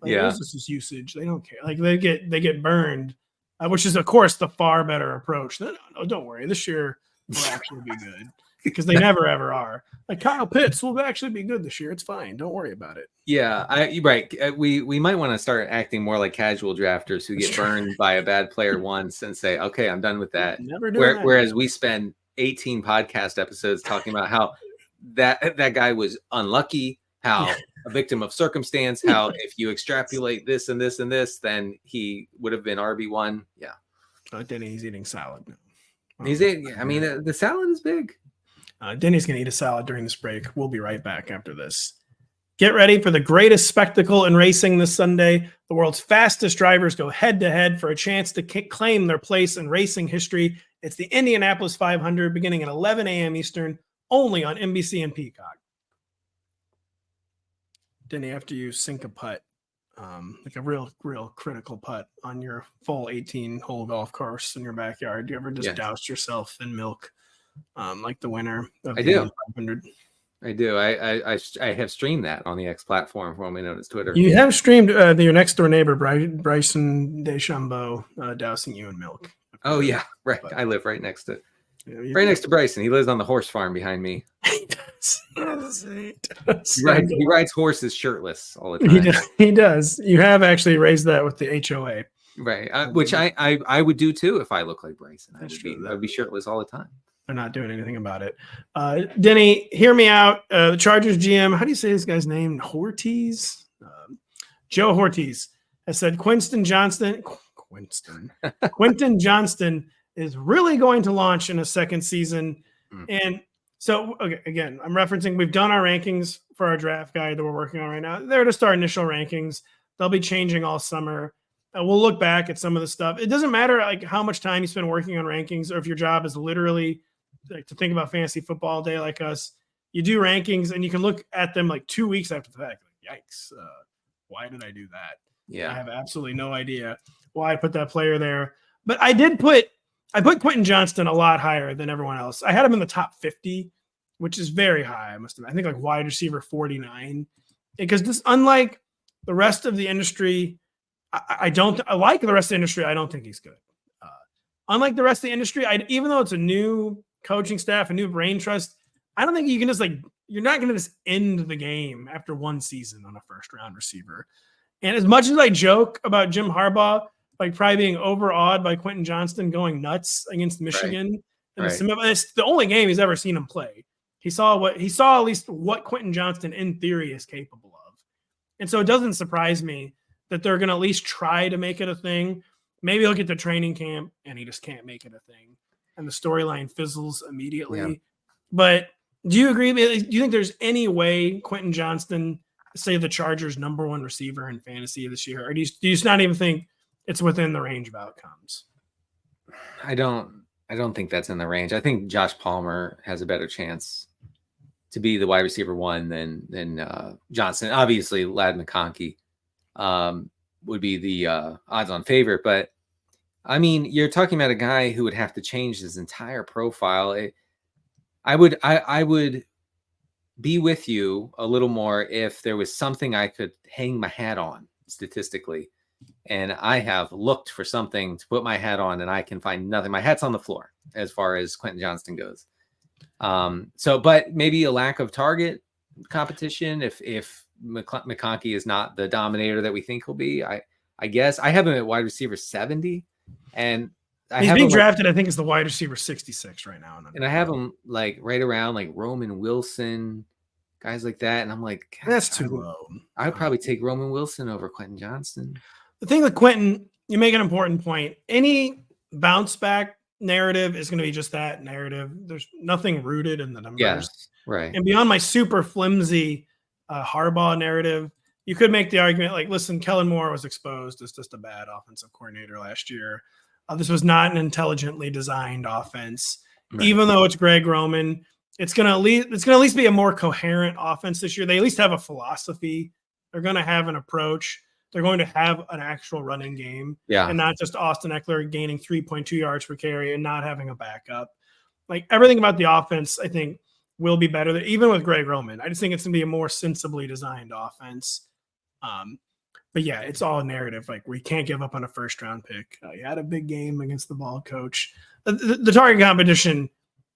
[SPEAKER 1] It was just usage. They don't care. Like they get burned, which is of course the far better approach. No, don't worry. This year will actually be good because they never ever are. Like Kyle Pitts will actually be good this year. It's fine. Don't worry about it.
[SPEAKER 2] Yeah, you're right. We might want to start acting more like casual drafters who get burned by a bad player once and say, okay, I'm done with that.
[SPEAKER 1] Never do that.
[SPEAKER 2] Whereas we spend 18 podcast episodes talking about how that guy was unlucky, how a victim of circumstance, how if you extrapolate this and this and this, then he would have been RB1. Yeah.
[SPEAKER 1] Denny's eating salad.
[SPEAKER 2] He's eating. The salad is big.
[SPEAKER 1] Denny's going to eat a salad during this break. We'll be right back after this. Get ready for the greatest spectacle in racing this Sunday. The world's fastest drivers go head-to-head for a chance to claim their place in racing history. It's the Indianapolis 500 beginning at 11 a.m. Eastern, only on NBC and Peacock. Denny, after you sink a putt, like a real critical putt on your full 18-hole golf course in your backyard, do you ever just douse yourself in milk like the winner of the 500?
[SPEAKER 2] I do. I have streamed that on the X platform, formerly known as Twitter.
[SPEAKER 1] You have streamed your next door neighbor, Bryson DeChambeau, dousing you in milk.
[SPEAKER 2] Oh yeah, right. I live right next to next to Bryson. He lives on the horse farm behind me. He does. He rides horses shirtless all the time.
[SPEAKER 1] He does. You have actually raised that with the HOA,
[SPEAKER 2] right? Which I would do too if I look like Bryson. I would be shirtless all the time.
[SPEAKER 1] They're not doing anything about it. Denny, hear me out. The Chargers GM, how do you say this guy's name? Hortiz? Joe Hortiz has said Quentin Johnston is really going to launch in a second season. And so, okay, again, I'm referencing, we've done our rankings for our draft guide that we're working on right now. They're just our initial rankings. They'll be changing all summer. We'll look back at some of the stuff. It doesn't matter like how much time you spend working on rankings or if your job is literally like to think about fantasy football all day like us. You do rankings and you can look at them like 2 weeks after the fact. Like, yikes, why did I do that?
[SPEAKER 2] Yeah,
[SPEAKER 1] I have absolutely no idea why I put that player there. But I put Quentin Johnston a lot higher than everyone else. I had him in the top 50, which is very high. I think like wide receiver 49, because this, unlike the rest of the industry, I like the rest of the industry. I don't think he's good. Unlike the rest of the industry, even though it's a new coaching staff, a new brain trust, I don't think you can just you're not going to just end the game after one season on a first round receiver. And as much as I joke about Jim Harbaugh, like probably being overawed by Quentin Johnston going nuts against Michigan, it's the only game he's ever seen him play. He saw at least what Quentin Johnston in theory is capable of. And so it doesn't surprise me that they're going to at least try to make it a thing. Maybe he'll get to training camp and he just can't make it a thing. And the storyline fizzles immediately. Yeah. But do you agree? Do you think there's any way Quentin Johnston, say the Chargers' number one receiver in fantasy this year? Or do you just not even think it's within the range of outcomes?
[SPEAKER 2] I don't think that's in the range. I think Josh Palmer has a better chance to be the wide receiver one than Johnson. Obviously, Ladd McConkey would be the odds-on favorite, but I mean, you're talking about a guy who would have to change his entire profile. I would be with you a little more if there was something I could hang my hat on statistically, and I have looked for something to put my hat on, and I can find nothing. My hat's on the floor as far as Quentin Johnston goes. But maybe a lack of target competition if McConkey is not the dominator that we think he'll be. I guess I have him at wide receiver 70, and
[SPEAKER 1] He's being drafted, I think, as the wide receiver 66 right now.
[SPEAKER 2] And I have him like right around like Roman Wilson, guys like that. And I'm like,
[SPEAKER 1] that's too low.
[SPEAKER 2] I would probably take Roman Wilson over Quentin Johnston.
[SPEAKER 1] The thing with Quentin, you make an important point. Any bounce back narrative is going to be just that narrative. There's nothing rooted in the numbers.
[SPEAKER 2] Yes, right.
[SPEAKER 1] And beyond my super flimsy Harbaugh narrative, you could make the argument like, listen, Kellen Moore was exposed as just a bad offensive coordinator last year. This was not an intelligently designed offense. Right. Even though it's Greg Roman, it's going to at least be a more coherent offense this year. They at least have a philosophy. They're going to have an approach. They're going to have an actual running game, and not just Austin Eckler gaining 3.2 yards per carry and not having a backup. Like everything about the offense, I think, will be better. Even with Greg Roman, I just think it's going to be a more sensibly designed offense. But yeah, it's all narrative. Like we can't give up on a first-round pick. You had a big game against the ball coach. The target competition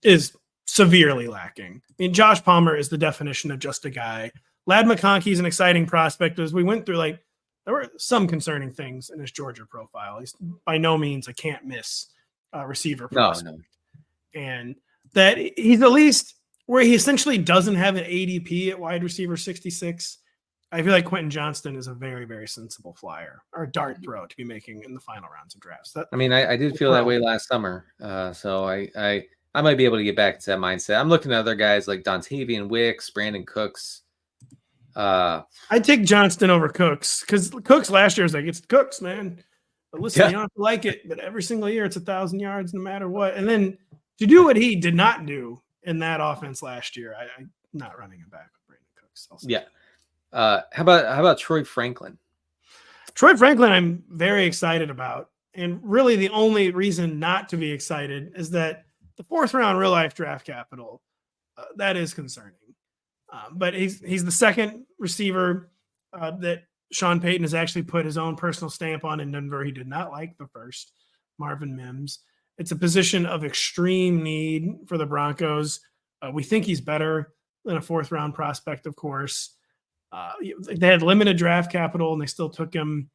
[SPEAKER 1] is severely lacking. I mean, Josh Palmer is the definition of just a guy. Ladd McConkey is an exciting prospect. As we went through, like there were some concerning things in his Georgia profile. He's by no means a can't miss receiver prospect. No. And that he's at least where he essentially doesn't have an ADP at wide receiver 66. I feel like Quentin Johnston is a very, very sensible flyer or a dart throw to be making in the final rounds of drafts.
[SPEAKER 2] I did feel that way last summer. So I might be able to get back to that mindset. I'm looking at other guys like Dontavian Wicks, Brandon Cooks.
[SPEAKER 1] I'd take Johnston over Cooks because Cooks last year was like, it's Cooks, man. But listen, you don't have to like it, but every single year it's 1,000 yards no matter what. And then to do what he did not do in that offense last year, I'm not running him back with Brandon Cooks.
[SPEAKER 2] How about Troy Franklin?
[SPEAKER 1] Troy Franklin, I'm very excited about. And really the only reason not to be excited is that the 4th round real life draft capital, that is concerning. But he's the second receiver that Sean Payton has actually put his own personal stamp on in Denver. He did not like the first, Marvin Mims. It's a position of extreme need for the Broncos. We think he's better than a 4th round prospect, of course. They had limited draft capital and they still took him.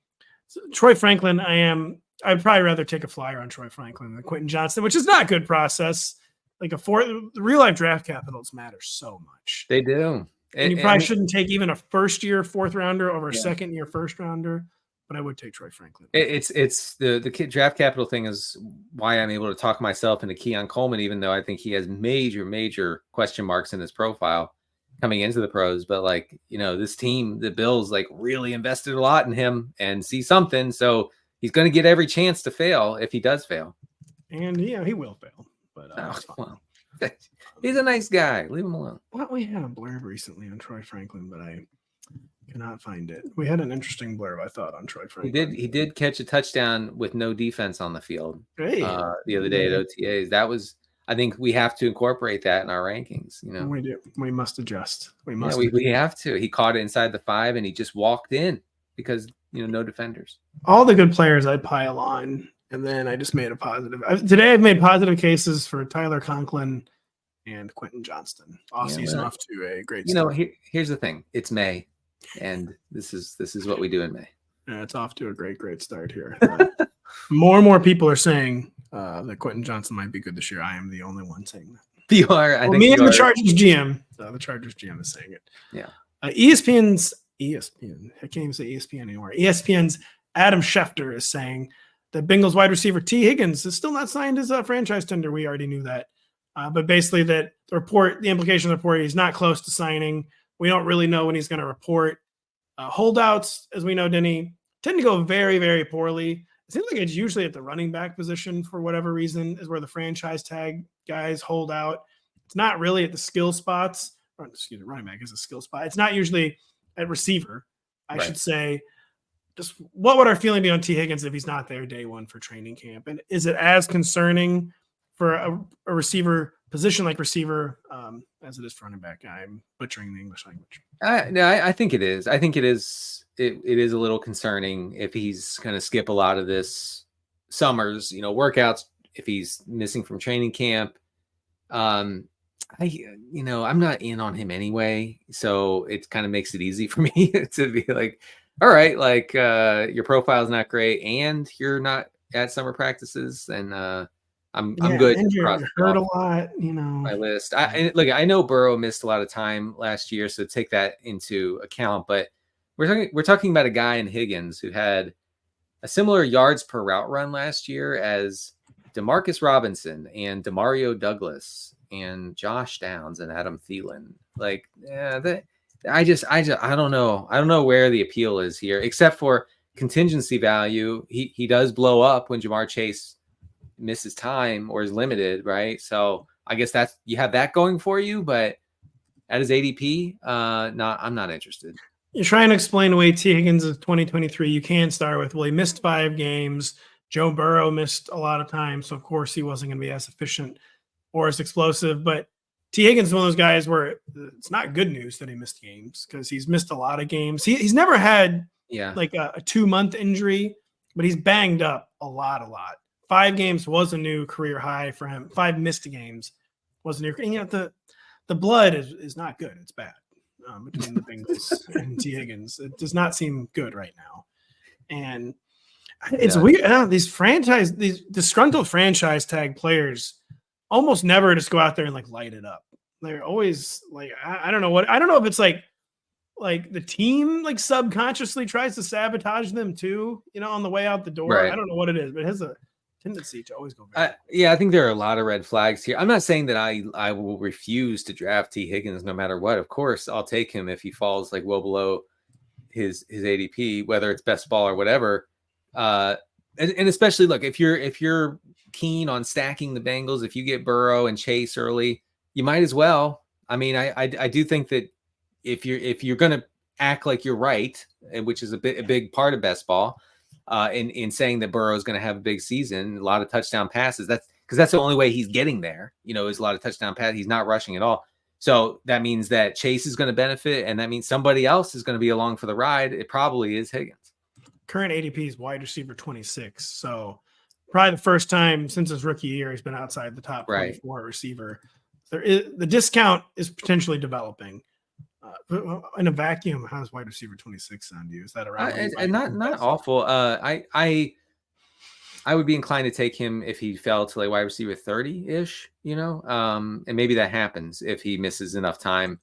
[SPEAKER 1] So, Troy Franklin, I'd probably rather take a flyer on Troy Franklin than Quentin Johnston, which is not a good process. Like the real life draft capitals matter so much.
[SPEAKER 2] They do.
[SPEAKER 1] And you probably shouldn't take even a first year 4th rounder over a second year 1st rounder, but I would take Troy Franklin.
[SPEAKER 2] It's the draft capital thing is why I'm able to talk myself into Keon Coleman, even though I think he has major question marks in his profile coming into the pros. But like, this team, the Bills, like really invested a lot in him and see something. So he's going to get every chance to fail if he does fail.
[SPEAKER 1] And he will fail. But
[SPEAKER 2] well, he's a nice guy. Leave him alone.
[SPEAKER 1] Well, we had a blurb recently on Troy Franklin, but I cannot find it. We had an interesting blurb, I thought, on Troy Franklin.
[SPEAKER 2] He did catch a touchdown with no defense on the field the other day at OTAs. That was, I think we have to incorporate that in our rankings.
[SPEAKER 1] We do. We must adjust. We
[SPEAKER 2] have to. He caught it inside the 5 and he just walked in because no defenders.
[SPEAKER 1] All the good players I pile on. And then I just made a positive. Today I've made positive cases for Tyler Conklin and Quentin Johnston. Off season off to a great start.
[SPEAKER 2] Here's the thing. It's May, and this is what we do in May.
[SPEAKER 1] Yeah, it's off to a great start here. More and more people are saying that Quentin Johnston might be good this year. I am the only one saying that.
[SPEAKER 2] You are. I think
[SPEAKER 1] me and the Chargers GM. The Chargers GM is saying it.
[SPEAKER 2] Yeah.
[SPEAKER 1] ESPN. I can't even say ESPN anymore. ESPN's Adam Schefter is saying that Bengals wide receiver Tee Higgins is still not signed as a franchise tender. We already knew that. But basically that the implication of the report, he's not close to signing. We don't really know when he's going to report. Holdouts, as we know, Denny, tend to go very, very poorly. It seems like it's usually at the running back position for whatever reason is where the franchise tag guys hold out. It's not really at the skill spots. Running back is a skill spot. It's not usually at receiver, I should say. Just what would our feeling be on Tee Higgins if he's not there day one for training camp? And is it as concerning for a receiver position like receiver as it is for running back? I'm butchering the English language.
[SPEAKER 2] I think it is. I think it is. It is a little concerning if he's going to skip a lot of this summer's, workouts, if he's missing from training camp. I'm not in on him anyway. So it kind of makes it easy for me to be like, all right, like your profile is not great and you're not at summer practices, and I'm good.
[SPEAKER 1] And you're hurt a lot,
[SPEAKER 2] My list. I know Burrow missed a lot of time last year, so take that into account. But we're talking about a guy in Higgins who had a similar yards per route run last year as Demarcus Robinson and Demario Douglas and Josh Downs and Adam Thielen. I don't know. I don't know where the appeal is here, except for contingency value. He does blow up when Jamar Chase misses time or is limited, right? So I guess you have that going for you, but at his ADP, I'm not interested.
[SPEAKER 1] You're trying to explain away Tee Higgins of 2023. You can start with, well, he missed 5 games. Joe Burrow missed a lot of time, so of course he wasn't going to be as efficient or as explosive. But Tee Higgins is one of those guys where it's not good news that he missed games because he's missed a lot of games. He's never had like a 2-month injury, but he's banged up a lot. 5 games was a new career high for him. 5 missed games was a new. And the blood is not good. It's bad between the Bengals and Tee Higgins. It does not seem good right now, and it's weird. These disgruntled franchise tag players almost never just go out there and like light it up. They're always like, I don't know if it's like the team like subconsciously tries to sabotage them too, on the way out the door. Right. I don't know what it is, but it has a tendency to always go back.
[SPEAKER 2] I think there are a lot of red flags here. I'm not saying that I will refuse to draft Tee Higgins no matter what. Of course, I'll take him if he falls like well below his ADP, whether it's best ball or whatever. And especially look, if you're keen on stacking the Bengals, if you get Burrow and Chase early, you might as well. I mean, I do think that if you're going to act like you're right, which is a big part of best ball, in saying that Burrow is going to have a big season, a lot of touchdown passes. That's because that's the only way he's getting there. Is a lot of touchdown passes. He's not rushing at all. So that means that Chase is going to benefit, and that means somebody else is going to be along for the ride. It probably is Higgins.
[SPEAKER 1] Current ADP is wide receiver 26. So probably the first time since his rookie year he's been outside the top 24 receiver. The discount is potentially developing. In a vacuum, how does wide receiver 26 sound to you? Is that around?
[SPEAKER 2] Not awful. I would be inclined to take him if he fell to like wide receiver 30-ish, and maybe that happens if he misses enough time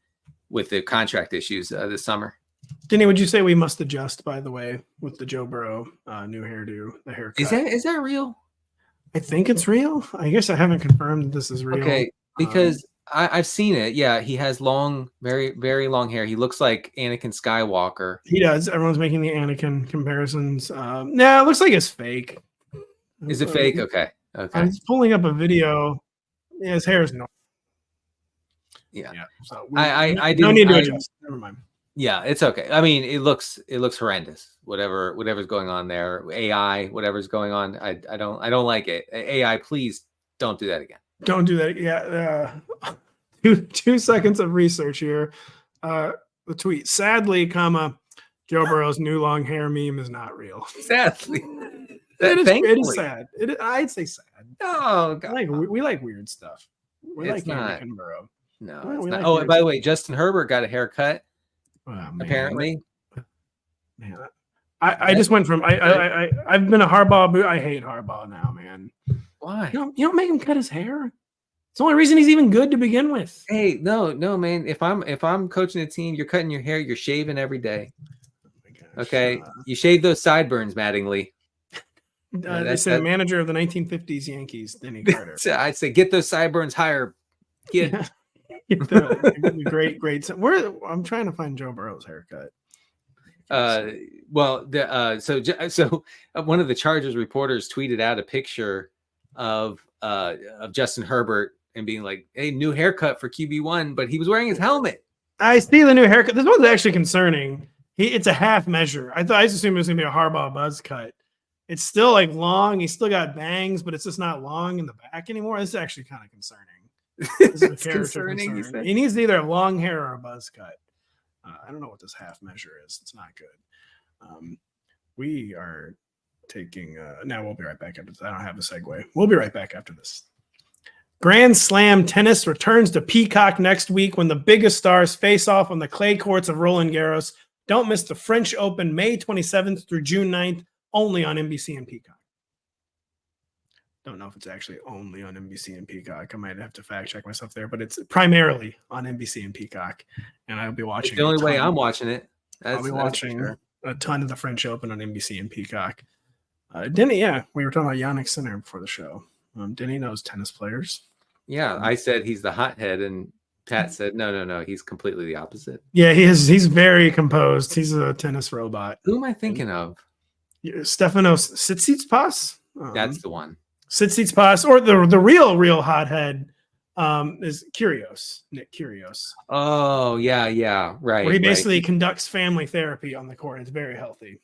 [SPEAKER 2] with the contract issues this summer.
[SPEAKER 1] Denny, would you say we must adjust, by the way, with the Joe Burrow new hairdo, the haircut?
[SPEAKER 2] Is that real?
[SPEAKER 1] I think it's real. I guess I haven't confirmed that this is real.
[SPEAKER 2] Okay, because I've seen it. Yeah, he has long, very, very long hair. He looks like Anakin Skywalker.
[SPEAKER 1] He does. Everyone's making the Anakin comparisons. It looks like it's fake.
[SPEAKER 2] Is it fake? Okay.
[SPEAKER 1] I'm pulling up a video. Yeah, his hair is not.
[SPEAKER 2] Yeah.
[SPEAKER 1] So
[SPEAKER 2] I
[SPEAKER 1] don't need to adjust. Never mind.
[SPEAKER 2] Yeah, it's okay. I mean, it looks horrendous. Whatever's going on there, AI, whatever's going on, I don't like it. AI, please don't do that again.
[SPEAKER 1] Don't do that. Yeah. 2 seconds of research here. The tweet: sadly, Joe Burrow's new long hair meme is not real.
[SPEAKER 2] Sadly,
[SPEAKER 1] it is sad. I'd say sad.
[SPEAKER 2] Oh God,
[SPEAKER 1] we like weird stuff. We
[SPEAKER 2] it's
[SPEAKER 1] like
[SPEAKER 2] not.
[SPEAKER 1] Anakin Burrow.
[SPEAKER 2] No, it's not. Oh, by the way, Justin Herbert got a haircut. Apparently,
[SPEAKER 1] man, I just went from I've been a Harbaugh. I hate Harbaugh now, man.
[SPEAKER 2] Why?
[SPEAKER 1] You don't make him cut his hair. It's the only reason he's even good to begin with.
[SPEAKER 2] Hey, no, man. If I'm coaching a team, you're cutting your hair. You're shaving every day. Oh my gosh. Okay, you shave those sideburns, Mattingly.
[SPEAKER 1] They said manager of the 1950s Yankees, Denny Carter.
[SPEAKER 2] I'd say get those sideburns higher.
[SPEAKER 1] Great. I'm trying to find Joe Burrow's haircut.
[SPEAKER 2] So one of the Chargers reporters tweeted out a picture of Justin Herbert and being like, "Hey, new haircut for QB1," but he was wearing his helmet.
[SPEAKER 1] I see the new haircut. This one's actually concerning. It's a half measure. I just assumed it was gonna be a Harbaugh buzz cut. It's still like long. He's still got bangs, but it's just not long in the back anymore. This is actually kind of concerning.
[SPEAKER 2] It's concerning.
[SPEAKER 1] He needs either a long hair or a buzz cut. I don't know what this half measure is. It's not good. We are taking now we'll be right back after this. I don't have a segue. We'll be right back after this. Grand Slam tennis returns to Peacock next week when the biggest stars face off on the clay courts of Roland Garros. Don't miss the French Open May 27th through June 9th, only on NBC and Peacock. Don't know if it's actually only on NBC and Peacock. I might have to fact check myself there, but it's primarily on NBC and Peacock. And I'll be watching.
[SPEAKER 2] It's the only way I'm watching it.
[SPEAKER 1] I'll be watching a ton of the French Open on NBC and Peacock. Denny, we were talking about Yannick Sinner before the show. Denny knows tennis players.
[SPEAKER 2] Yeah, I said he's the hothead, and Pat said no, he's completely the opposite.
[SPEAKER 1] Yeah, he is. He's very composed. He's a tennis robot.
[SPEAKER 2] Who am I thinking of?
[SPEAKER 1] Stefanos Tsitsipas.
[SPEAKER 2] That's the one.
[SPEAKER 1] Tsitsipas, or the real hothead is Kyrgios, Nick Kyrgios.
[SPEAKER 2] Oh, yeah, right.
[SPEAKER 1] Where he basically conducts family therapy on the court. It's very healthy.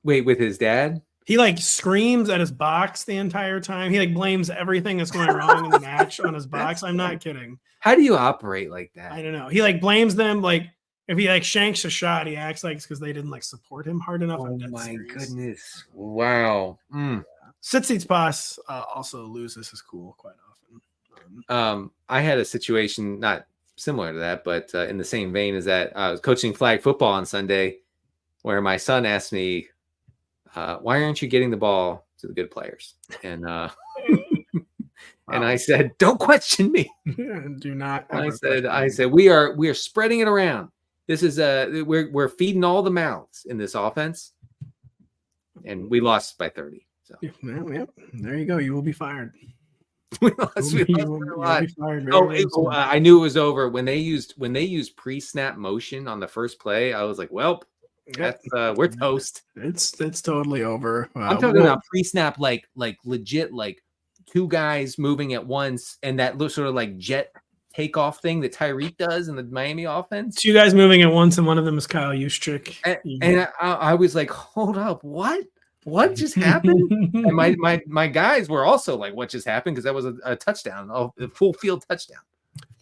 [SPEAKER 2] Wait, with his dad?
[SPEAKER 1] He like screams at his box the entire time. He like blames everything that's going wrong in the match on his box. I'm not kidding.
[SPEAKER 2] How do you operate like that?
[SPEAKER 1] I don't know. He like blames them. Like if he like shanks a shot, he acts like it's because they didn't like support him hard enough.
[SPEAKER 2] Oh my goodness! Wow.
[SPEAKER 1] Tsitsipas also loses his cool quite often.
[SPEAKER 2] I had a situation not similar to that, but in the same vein as that. I was coaching flag football on Sunday, where my son asked me, why aren't you getting the ball to the good players? And wow. And I said, don't question me.
[SPEAKER 1] Do not.
[SPEAKER 2] I said, we are spreading it around. This is we're feeding all the mouths in this offense, and we lost by 30. So
[SPEAKER 1] yep. There you go. You will be fired.
[SPEAKER 2] We lost a lot. I knew it was over when they used pre-snap motion on the first play. I was like, well. That's we're toast.
[SPEAKER 1] It's totally over.
[SPEAKER 2] I'm talking about pre-snap, like legit, like two guys moving at once, and that looks sort of like jet takeoff thing that Tyreek does in the Miami offense.
[SPEAKER 1] Two guys moving at once, and one of them is Kyle Juszczyk.
[SPEAKER 2] And I was like, hold up, what just happened? And my guys were also like, what just happened? Because that was a touchdown, a full field touchdown.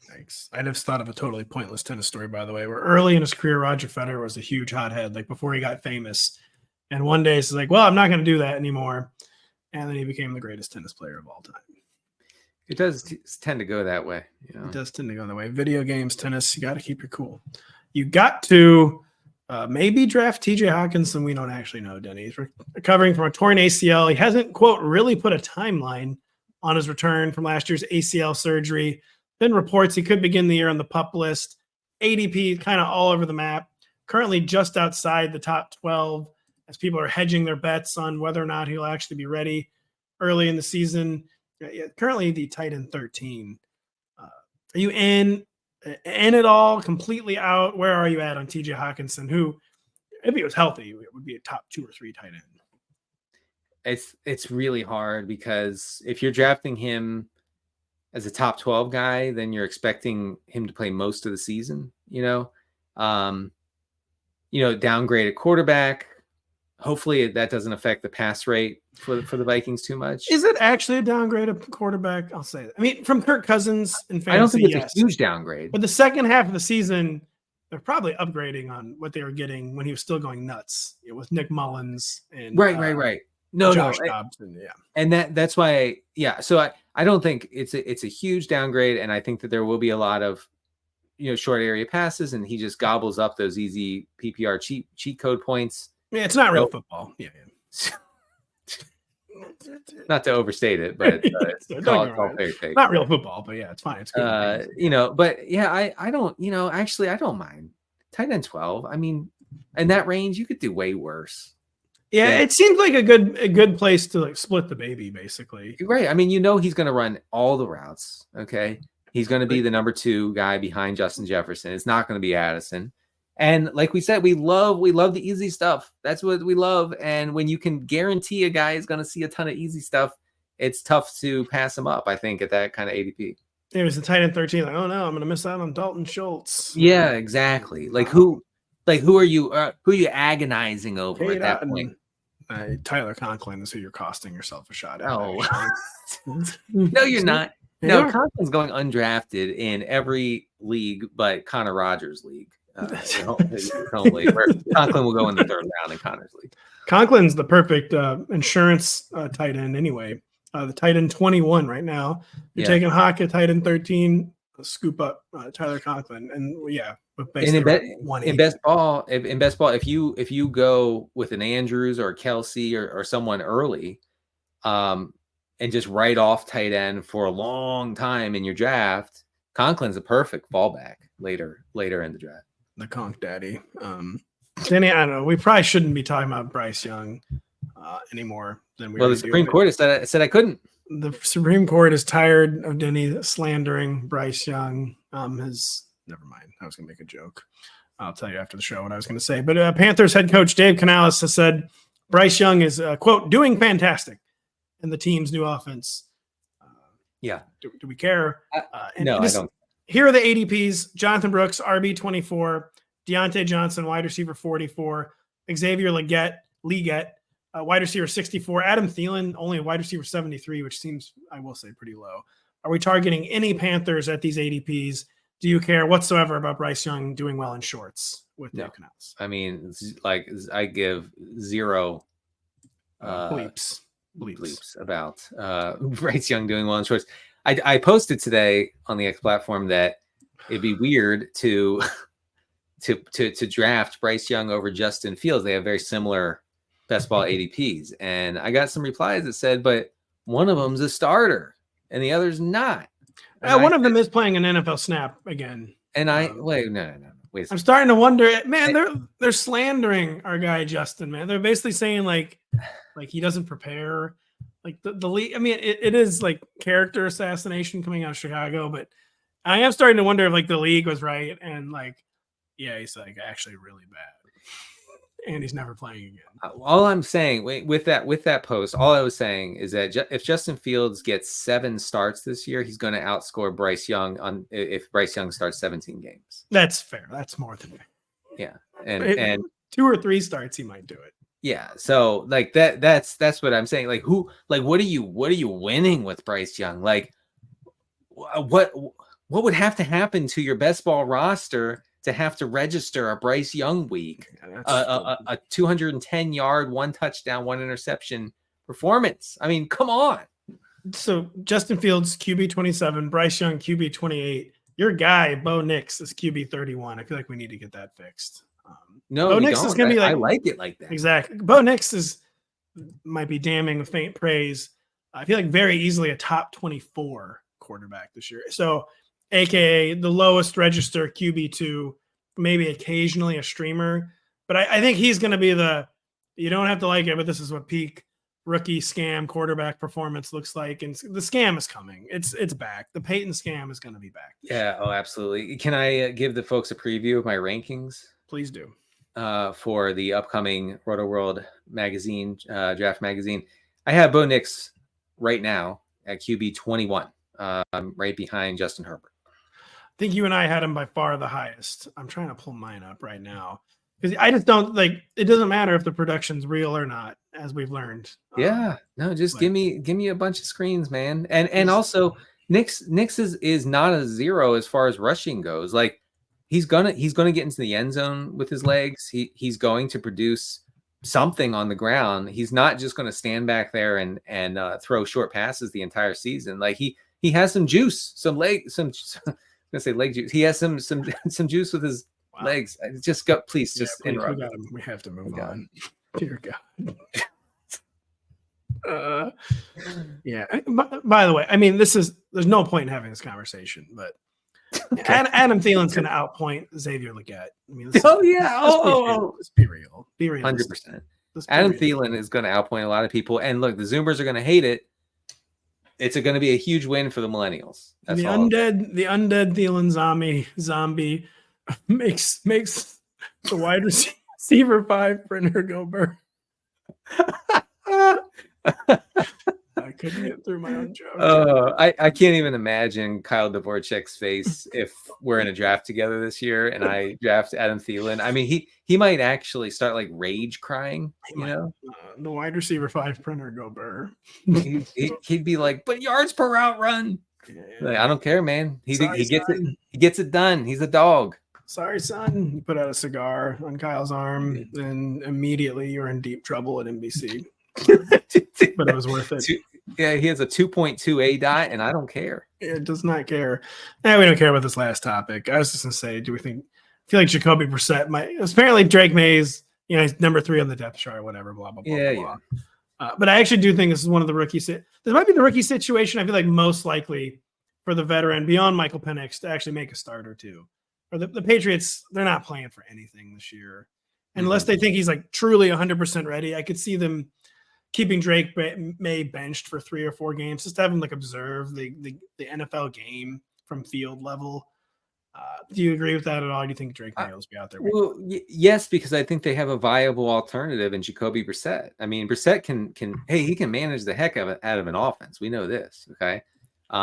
[SPEAKER 1] Thanks. I just thought of a totally pointless tennis story, by the way, where early in his career, Roger Federer was a huge hothead, like before he got famous. And one day he's like, well, I'm not going to do that anymore. And then he became the greatest tennis player of all time.
[SPEAKER 2] It does tend to go that way. You know?
[SPEAKER 1] It does tend to go that way. Video games, tennis, you got to keep your cool. You got to maybe draft TJ Hockenson. We don't actually know, Denny. He's recovering from a torn ACL. He hasn't, quote, really put a timeline on his return from last year's ACL surgery. Been reports he could begin the year on the PUP list. ADP kind of all over the map. Currently just outside the top 12 as people are hedging their bets on whether or not he'll actually be ready early in the season. Currently the tight end 13. Are you in it all, completely out? Where are you at on TJ Hockenson, who, if he was healthy, it would be a top 2 or 3 tight end?
[SPEAKER 2] It's really hard because if you're drafting him as a top 12 guy, then you're expecting him to play most of the season, downgrade at quarterback. Hopefully that doesn't affect the pass rate for the Vikings too much.
[SPEAKER 1] Is it actually a downgrade of quarterback? I'll say that. I mean, from Kirk Cousins in fantasy,
[SPEAKER 2] I don't think it's a huge downgrade.
[SPEAKER 1] But the second half of the season, they're probably upgrading on what they were getting when he was still going nuts. It was Nick Mullins and
[SPEAKER 2] right. Josh
[SPEAKER 1] Dobson,
[SPEAKER 2] and that's why, So I don't think it's a huge downgrade, and I think that there will be a lot of short area passes, and he just gobbles up those easy PPR cheat code points.
[SPEAKER 1] Yeah, it's not real football. Yeah.
[SPEAKER 2] Not to overstate it, but it's all fair take.
[SPEAKER 1] Not real football, but it's fine. It's good.
[SPEAKER 2] But I don't. Actually, I don't mind tight end 12. I mean, in that range, you could do way worse.
[SPEAKER 1] Yeah, it seems like a good place to like split the baby, basically.
[SPEAKER 2] Right. I mean, he's going to run all the routes. Okay, he's going to be the number 2 guy behind Justin Jefferson. It's not going to be Addison. And like we said, we love the easy stuff. That's what we love. And when you can guarantee a guy is going to see a ton of easy stuff, it's tough to pass him up, I think, at that kind of ADP.
[SPEAKER 1] It was the tight end 13. Like, oh no, I'm going to miss out on Dalton Schultz.
[SPEAKER 2] Yeah, exactly. Who are you agonizing over at that point?
[SPEAKER 1] Tyler Conklin is who you're costing yourself a shot at.
[SPEAKER 2] Oh, no, you're not. No, Conklin's going undrafted in every league but Connor Rogers' league. Home league, where Conklin will go in the 3rd round in Connor's league.
[SPEAKER 1] Conklin's the perfect insurance tight end anyway. The tight end 21 right now. You're taking Hawk at tight end 13, scoop up Tyler Conklin, and
[SPEAKER 2] in best ball, if you go with an Andrews or a Kelsey or someone early, and and just write off tight end for a long time in your draft, Conklin's a perfect fallback later in the draft.
[SPEAKER 1] The Conk Daddy. Denny, I don't know. We probably shouldn't be talking about Bryce Young anymore than we.
[SPEAKER 2] Well, the Supreme Court has said I couldn't.
[SPEAKER 1] The Supreme Court is tired of Denny slandering Bryce Young. Never mind. I was going to make a joke. I'll tell you after the show what I was going to say. But Panthers head coach Dave Canales has said Bryce Young is, quote, doing fantastic in the team's new offense. Do we care?
[SPEAKER 2] No, I don't.
[SPEAKER 1] Here are the ADPs. Jonathan Brooks, RB 24. Deontay Johnson, wide receiver 44. Xavier Legette, wide receiver 64. Adam Thielen, only a wide receiver 73, which seems, I will say, pretty low. Are we targeting any Panthers at these ADPs? Do you care whatsoever about Bryce Young doing well in shorts with Dave Canales?
[SPEAKER 2] I mean, like I give zero
[SPEAKER 1] bleeps
[SPEAKER 2] about Bryce Young doing well in shorts. I posted today on the X platform that it'd be weird to draft Bryce Young over Justin Fields. They have very similar best ball ADPs, and I got some replies that said, "But one of them's a starter and the other's not."
[SPEAKER 1] One of them is playing an NFL snap again.
[SPEAKER 2] And wait
[SPEAKER 1] I'm starting to wonder, man. They're slandering our guy Justin, man. They're basically saying like he doesn't prepare. Like the league. I mean, it is like character assassination coming out of Chicago, but I am starting to wonder if like the league was right and like, yeah, he's like actually really bad, and he's never playing again.
[SPEAKER 2] All I'm saying with that post, all I was saying is that if Justin Fields gets 7 starts this year, he's going to outscore Bryce Young if Bryce Young starts 17 games.
[SPEAKER 1] That's fair. That's more than fair.
[SPEAKER 2] Yeah, and
[SPEAKER 1] 2 or 3 starts, he might do it.
[SPEAKER 2] Yeah, so like that's what I'm saying. Like what are you winning with Bryce Young? Like what would have to happen to your best ball roster to have to register a Bryce Young week, a 210-yard, 1 touchdown, 1 interception performance? I mean, come on.
[SPEAKER 1] So Justin Fields QB 27, Bryce Young QB 28. Your guy Bo Nix is QB 31. I feel like we need to get that fixed.
[SPEAKER 2] No,
[SPEAKER 1] Bo Nix is going to be like,
[SPEAKER 2] I like it like that.
[SPEAKER 1] Exactly. Bo Nix might be damning with faint praise. I feel like very easily a top 24 quarterback this year. So, AKA the lowest register QB2, maybe occasionally a streamer. But I think he's going to be you don't have to like it, but this is what peak rookie scam quarterback performance looks like. And the scam is coming. It's back. The Peyton scam is going to be back.
[SPEAKER 2] Yeah. Oh, absolutely. Can I give the folks a preview of my rankings?
[SPEAKER 1] Please do.
[SPEAKER 2] For the upcoming Rotoworld magazine, draft magazine. I have Bo Nix right now at QB 21, right behind Justin Herbert.
[SPEAKER 1] I think you and I had him by far the highest. I'm trying to pull mine up right now because I just don't like. It doesn't matter if the production's real or not, as we've learned.
[SPEAKER 2] Yeah, no, just give me a bunch of screens, man. And also Nix is not a 0 as far as rushing goes. Like he's gonna get into the end zone with his legs. He's going to produce something on the ground. He's not just going to stand back there and throw short passes the entire season. Like he has some juice, some leg, some. I'm gonna say leg juice. He has some juice with his legs. Just go, please. Just interrupt.
[SPEAKER 1] We have to move on. Dear God. Yeah. By the way, I mean there's no point in having this conversation, but Adam Thielen's going to outpoint Xavier Legette. I mean, let's be real. Be real.
[SPEAKER 2] 100%. Adam Thielen is going to outpoint a lot of people, and look, the Zoomers are going to hate it. It's going to be a huge win for the millennials. That's
[SPEAKER 1] the undead Thielen zombie makes the wide receiver 5 printer go burr. I couldn't get through my own joke.
[SPEAKER 2] I can't even imagine Kyle Dvorak's face if we're in a draft together this year and I draft Adam Thielen. I mean, he might actually start like rage crying. The
[SPEAKER 1] wide receiver 5 printer go burr.
[SPEAKER 2] He'd be like, but yards per route run.
[SPEAKER 1] Yeah.
[SPEAKER 2] Like, I don't care, man. He gets it done. He's a dog.
[SPEAKER 1] Sorry, son. You put out a cigar on Kyle's arm, and immediately you're in deep trouble at NBC. But it was worth it.
[SPEAKER 2] Yeah, he has a 2.2 ADOT, and I don't care.
[SPEAKER 1] It does not care. We don't care about this last topic. I was just gonna say, I feel like Jacoby Brissett apparently Drake Maye's, he's number 3 on the depth chart, whatever, blah blah blah.
[SPEAKER 2] Yeah,
[SPEAKER 1] blah. But I actually do think this is one of the rookie. This might be the rookie situation. I feel like most likely for the veteran beyond Michael Penix to actually make a start or two. Or the Patriots, they're not playing for anything this year. Unless they think he's like truly 100% ready. I could see them keeping Drake Maye benched for 3 or 4 games, just to have him like observe the NFL game from field level. Do you agree with that at all? Do you think Drake Maye will be out there?
[SPEAKER 2] Well, yes, because I think they have a viable alternative in Jacoby Brissett. I mean, Brissett he can manage the heck out of an offense. We know this, okay?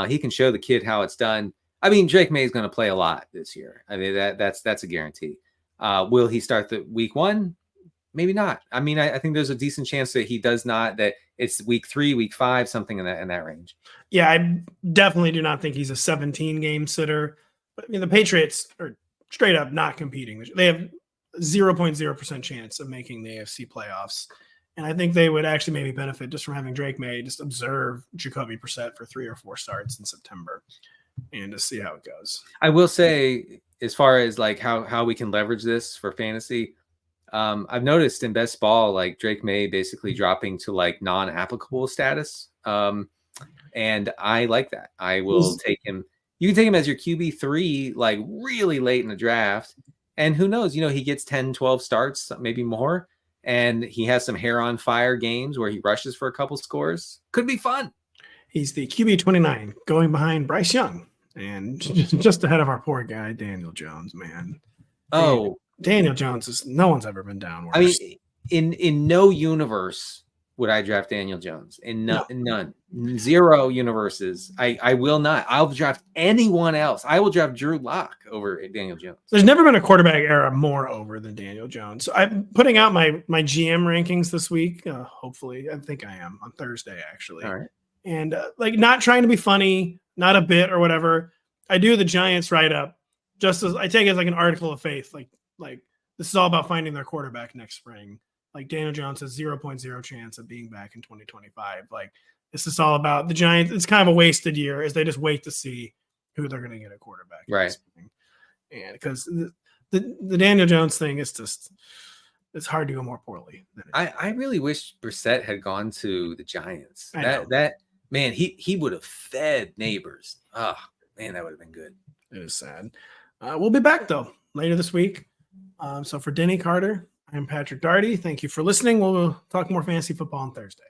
[SPEAKER 2] He can show the kid how it's done. I mean, Drake Maye is going to play a lot this year. I mean, that's a guarantee. Will he start the week 1? Maybe not. I mean, I think there's a decent chance that he does not, that it's week 3, week 5, something in that range.
[SPEAKER 1] Yeah, I definitely do not think he's a 17-game sitter. But I mean, the Patriots are straight up not competing. They have 0.0% chance of making the AFC playoffs. And I think they would actually maybe benefit just from having Drake Maye just observe Jacoby Brissett for 3 or 4 starts in September and to see how it goes.
[SPEAKER 2] I will say, as far as like how we can leverage this for fantasy, I've noticed in best ball, like Drake Maye basically dropping to like non-applicable status. And I like that. I will take him. You can take him as your QB3, like really late in the draft. And who knows, he gets 10, 12 starts, maybe more. And he has some hair on fire games where he rushes for a couple scores. Could be fun.
[SPEAKER 1] He's the QB29 going behind Bryce Young and just ahead of our poor guy, Daniel Jones, man.
[SPEAKER 2] Oh,
[SPEAKER 1] Daniel Jones no one's ever been down worse.
[SPEAKER 2] I mean, in no universe would I draft Daniel Jones. In none. 0 universes. I will not. I'll draft anyone else. I will draft Drew Lock over Daniel Jones.
[SPEAKER 1] There's never been a quarterback era more over than Daniel Jones. So I'm putting out my GM rankings this week. Hopefully, I think I am on Thursday, actually.
[SPEAKER 2] All right.
[SPEAKER 1] And like not trying to be funny, not a bit or whatever. I do the Giants write-up just as I take it as like an article of faith. Like this is all about finding their quarterback next spring. Like Daniel Jones has 0.0 chance of being back in 2025. Like this is all about the Giants. It's kind of a wasted year as they just wait to see who they're going to get a quarterback.
[SPEAKER 2] Right.
[SPEAKER 1] And because the Daniel Jones thing is just, it's hard to go more poorly.
[SPEAKER 2] I really wish Brissett had gone to the Giants. That man, he would have fed Neighbors. Oh man, that would have been good.
[SPEAKER 1] It is sad. We'll be back though later this week. So for Denny Carter, I'm Patrick Daugherty. Thank you for listening. We'll talk more fantasy football on Thursday.